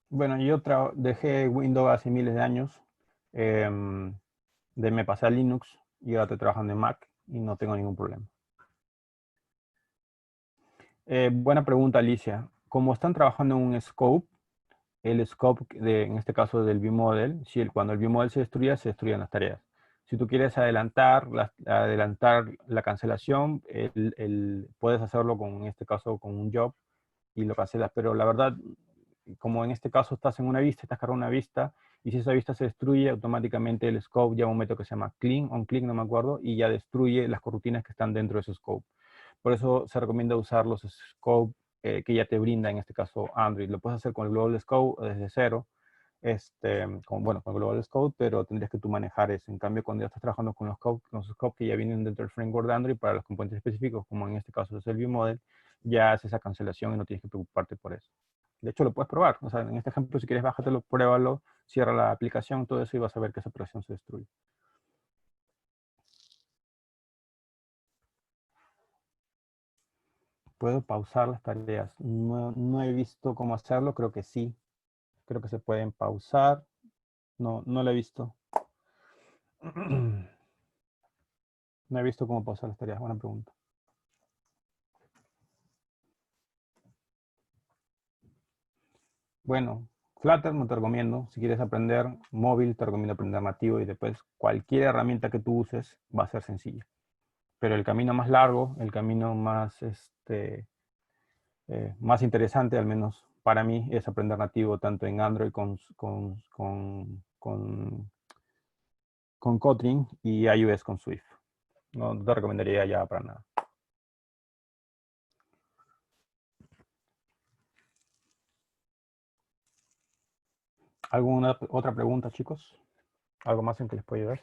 [SPEAKER 2] Bueno, yo dejé Windows hace miles de años. Me pasé a Linux y ahora estoy trabajando en Mac y no tengo ningún problema. Buena pregunta, Alicia. Como están trabajando en un scope, el scope en este caso del viewModel, si cuando el viewModel se destruyen las tareas. Si tú quieres adelantar la cancelación, puedes hacerlo en este caso con un job y lo cancelas. Pero la verdad, como en este caso estás en una vista, estás cargando una vista, y si esa vista se destruye, automáticamente el scope lleva un método que se llama clean, on click, no me acuerdo, y ya destruye las corrutinas que están dentro de ese scope. Por eso se recomienda usar los scope que ya te brinda, en este caso Android. Lo puedes hacer con el Global Scope desde cero, con Global Scope, pero tendrías que tú manejar eso. En cambio, cuando ya estás trabajando con los scope que ya vienen dentro del framework de Android para los componentes específicos, como en este caso es el viewModel, ya haces esa cancelación y no tienes que preocuparte por eso. De hecho, lo puedes probar. O sea, en este ejemplo, si quieres, bájatelo, pruébalo, cierra la aplicación, todo eso, y vas a ver que esa operación se destruye. ¿Puedo pausar las tareas? No he visto cómo hacerlo, creo que sí. Creo que se pueden pausar. No lo he visto. No he visto cómo pausar las tareas, buena pregunta. Bueno, Flutter no te recomiendo. Si quieres aprender móvil, te recomiendo aprender nativo, y después cualquier herramienta que tú uses va a ser sencilla. Pero el camino más largo, el camino más, más interesante, al menos para mí, es aprender nativo tanto en Android con Kotlin y iOS con Swift. No te recomendaría ya para nada. ¿Alguna otra pregunta, chicos? ¿Algo más en que les pueda ayudar?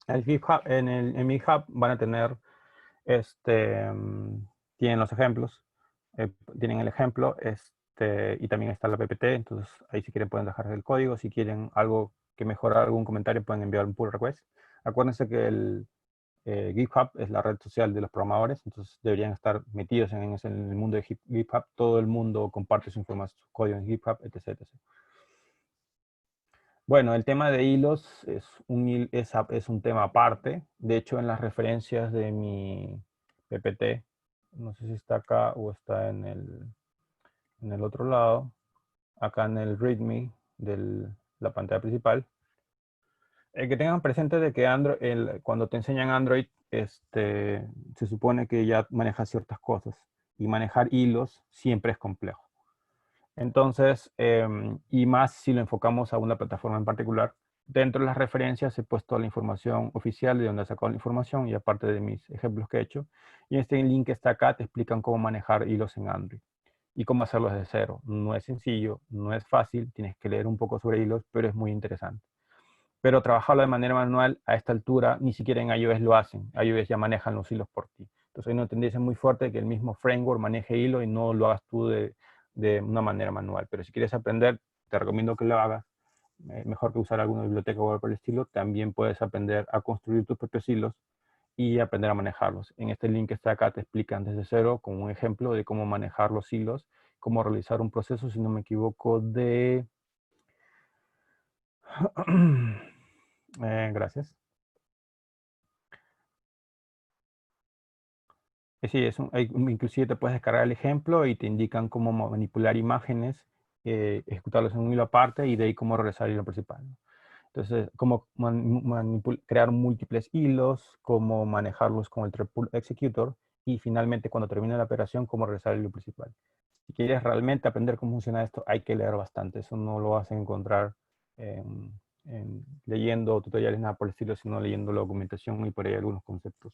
[SPEAKER 2] El GitHub, en mi hub van a tener, tienen los ejemplos, tienen el ejemplo, y también está la PPT, entonces ahí si quieren pueden dejar el código. Si quieren algo que mejorar, algún comentario, pueden enviar un pull request. Acuérdense que el GitHub es la red social de los programadores, entonces deberían estar metidos en el mundo de GitHub. Todo el mundo comparte su información, su código en GitHub, etc, etc. Bueno, el tema de hilos es un tema aparte. De hecho, en las referencias de mi PPT, no sé si está acá o está en el otro lado, acá en el README de la pantalla principal, Que tengan presente de que Android, cuando te enseñan Android, se supone que ya manejas ciertas cosas. Y manejar hilos siempre es complejo. Entonces, y más si lo enfocamos a una plataforma en particular, dentro de las referencias he puesto la información oficial de donde he sacado la información y aparte de mis ejemplos que he hecho. Y este link que está acá te explican cómo manejar hilos en Android y cómo hacerlo desde cero. No es sencillo, no es fácil, tienes que leer un poco sobre hilos, pero es muy interesante. Pero trabajarlo de manera manual a esta altura, ni siquiera en iOS lo hacen. iOS ya manejan los hilos por ti. Entonces hay una tendencia muy fuerte de que el mismo framework maneje hilo y no lo hagas tú de una manera manual. Pero si quieres aprender, te recomiendo que lo hagas. Mejor que usar alguna biblioteca o algo por el estilo. También puedes aprender a construir tus propios hilos y aprender a manejarlos. En este link que está acá te explican desde cero con un ejemplo de cómo manejar los hilos, cómo realizar un proceso, si no me equivoco, de... gracias. Sí, inclusive te puedes descargar el ejemplo y te indican cómo manipular imágenes, ejecutarlos en un hilo aparte y de ahí cómo regresar al hilo principal. Entonces, cómo crear múltiples hilos, cómo manejarlos con el Threadpool Executor y finalmente cuando termine la operación, cómo regresar al hilo principal. Si quieres realmente aprender cómo funciona esto, hay que leer bastante. Eso no lo vas a encontrar leyendo tutoriales, nada por el estilo, sino leyendo la documentación y por ahí algunos conceptos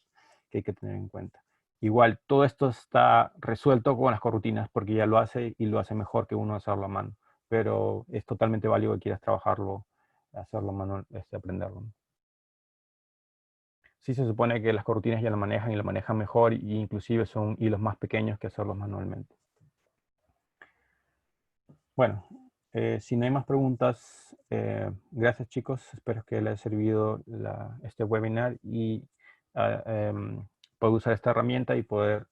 [SPEAKER 2] que hay que tener en cuenta. Igual, todo esto está resuelto con las corrutinas porque ya lo hace y lo hace mejor que uno hacerlo a mano. Pero es totalmente válido que quieras trabajarlo, hacerlo manual, aprenderlo. Sí se supone que las corrutinas ya lo manejan y lo manejan mejor e inclusive son hilos más pequeños que hacerlos manualmente. Bueno, si no hay más preguntas, gracias chicos. Espero que les haya servido este webinar y poder usar esta herramienta y poder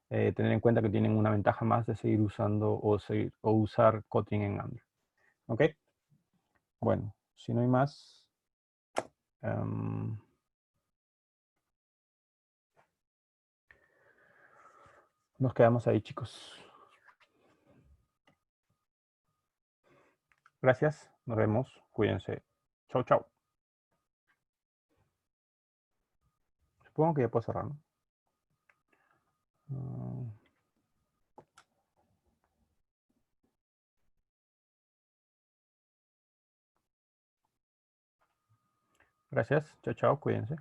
[SPEAKER 2] tener en cuenta que tienen una ventaja más de seguir usando o usar Kotlin en Android. ¿Ok? Bueno, si no hay más, nos quedamos ahí, chicos. Gracias, nos vemos, cuídense. Chau, chau. Supongo que ya puedo cerrar, ¿no? Gracias, chao, chao, cuídense.